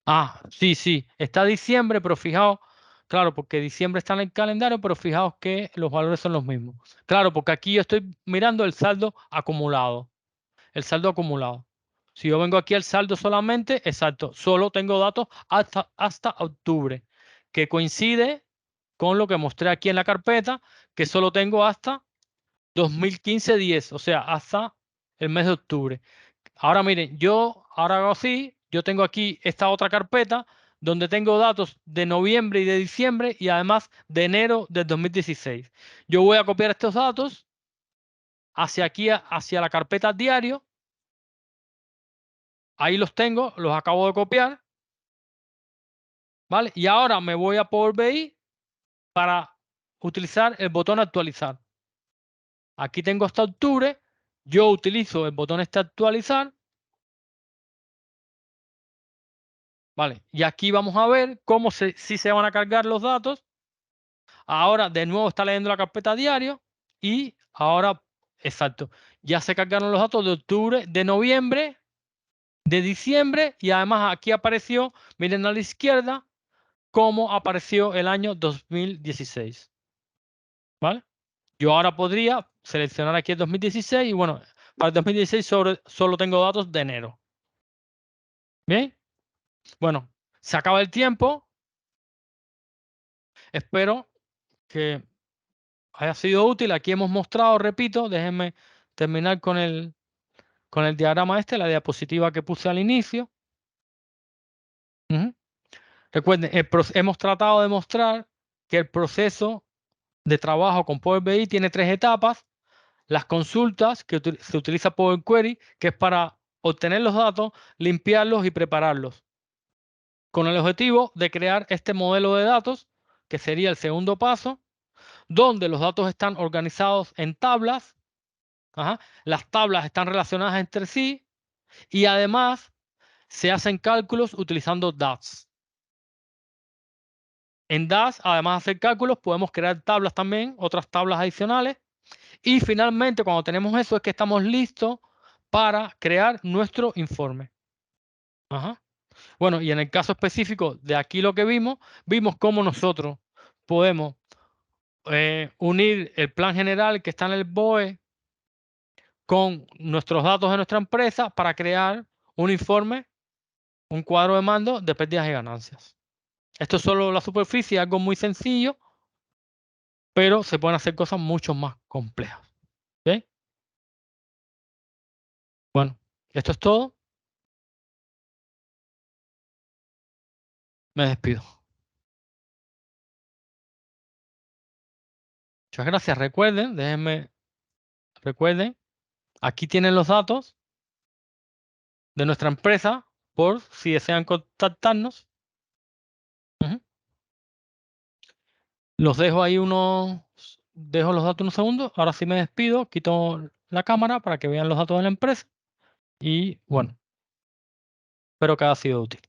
Ah, sí, sí. Está diciembre, pero fijaos. Claro, porque diciembre está en el calendario, pero fijaos que los valores son los mismos. Claro, porque aquí yo estoy mirando el saldo acumulado. El saldo acumulado. Si yo vengo aquí al saldo solamente, exacto, solo tengo datos hasta octubre, que coincide con lo que mostré aquí en la carpeta, que solo tengo hasta 2015-10, o sea, hasta el mes de octubre. Ahora miren, yo ahora hago así, yo tengo aquí esta otra carpeta donde tengo datos de noviembre y de diciembre y además de enero del 2016. Yo voy a copiar estos datos hacia aquí, hacia la carpeta diario. Ahí los tengo, los acabo de copiar, ¿vale? Y ahora me voy a Power BI para utilizar el botón actualizar. Aquí tengo hasta octubre, yo utilizo el botón este actualizar, ¿vale? Y aquí vamos a ver cómo si se van a cargar los datos. Ahora de nuevo está leyendo la carpeta diario y ahora, exacto, ya se cargaron los datos de octubre, de noviembre de diciembre y además aquí apareció, miren a la izquierda, cómo apareció el año 2016. ¿Vale? Yo ahora podría seleccionar aquí el 2016 y bueno, para el 2016 solo tengo datos de enero. Bien, bueno, se acaba el tiempo. Espero que haya sido útil. Aquí hemos mostrado, repito, déjenme terminar con el diagrama este, la diapositiva que puse al inicio. Ujú. Recuerden, hemos tratado de mostrar que el proceso de trabajo con Power BI tiene tres etapas. Las consultas, que se utiliza Power Query, que es para obtener los datos, limpiarlos y prepararlos, con el objetivo de crear este modelo de datos, que sería el segundo paso, donde los datos están organizados en tablas. Ajá, las tablas están relacionadas entre sí y además se hacen cálculos utilizando DAX. En DAX, además de hacer cálculos, podemos crear tablas también, otras tablas adicionales. Y finalmente, cuando tenemos eso, es que estamos listos para crear nuestro informe. Ajá. Bueno, y en el caso específico de aquí lo que vimos cómo nosotros podemos unir el plan general que está en el BOE con nuestros datos de nuestra empresa para crear un informe, un cuadro de mando de pérdidas y ganancias. Esto es solo la superficie, algo muy sencillo, pero se pueden hacer cosas mucho más complejas. ¿Ok? Bueno, esto es todo. Me despido. Muchas gracias. Recuerden, aquí tienen los datos de nuestra empresa por si desean contactarnos. Ujú. Los dejo ahí dejo los datos unos segundos. Ahora sí me despido, quito la cámara para que vean los datos de la empresa y bueno, espero que haya sido útil.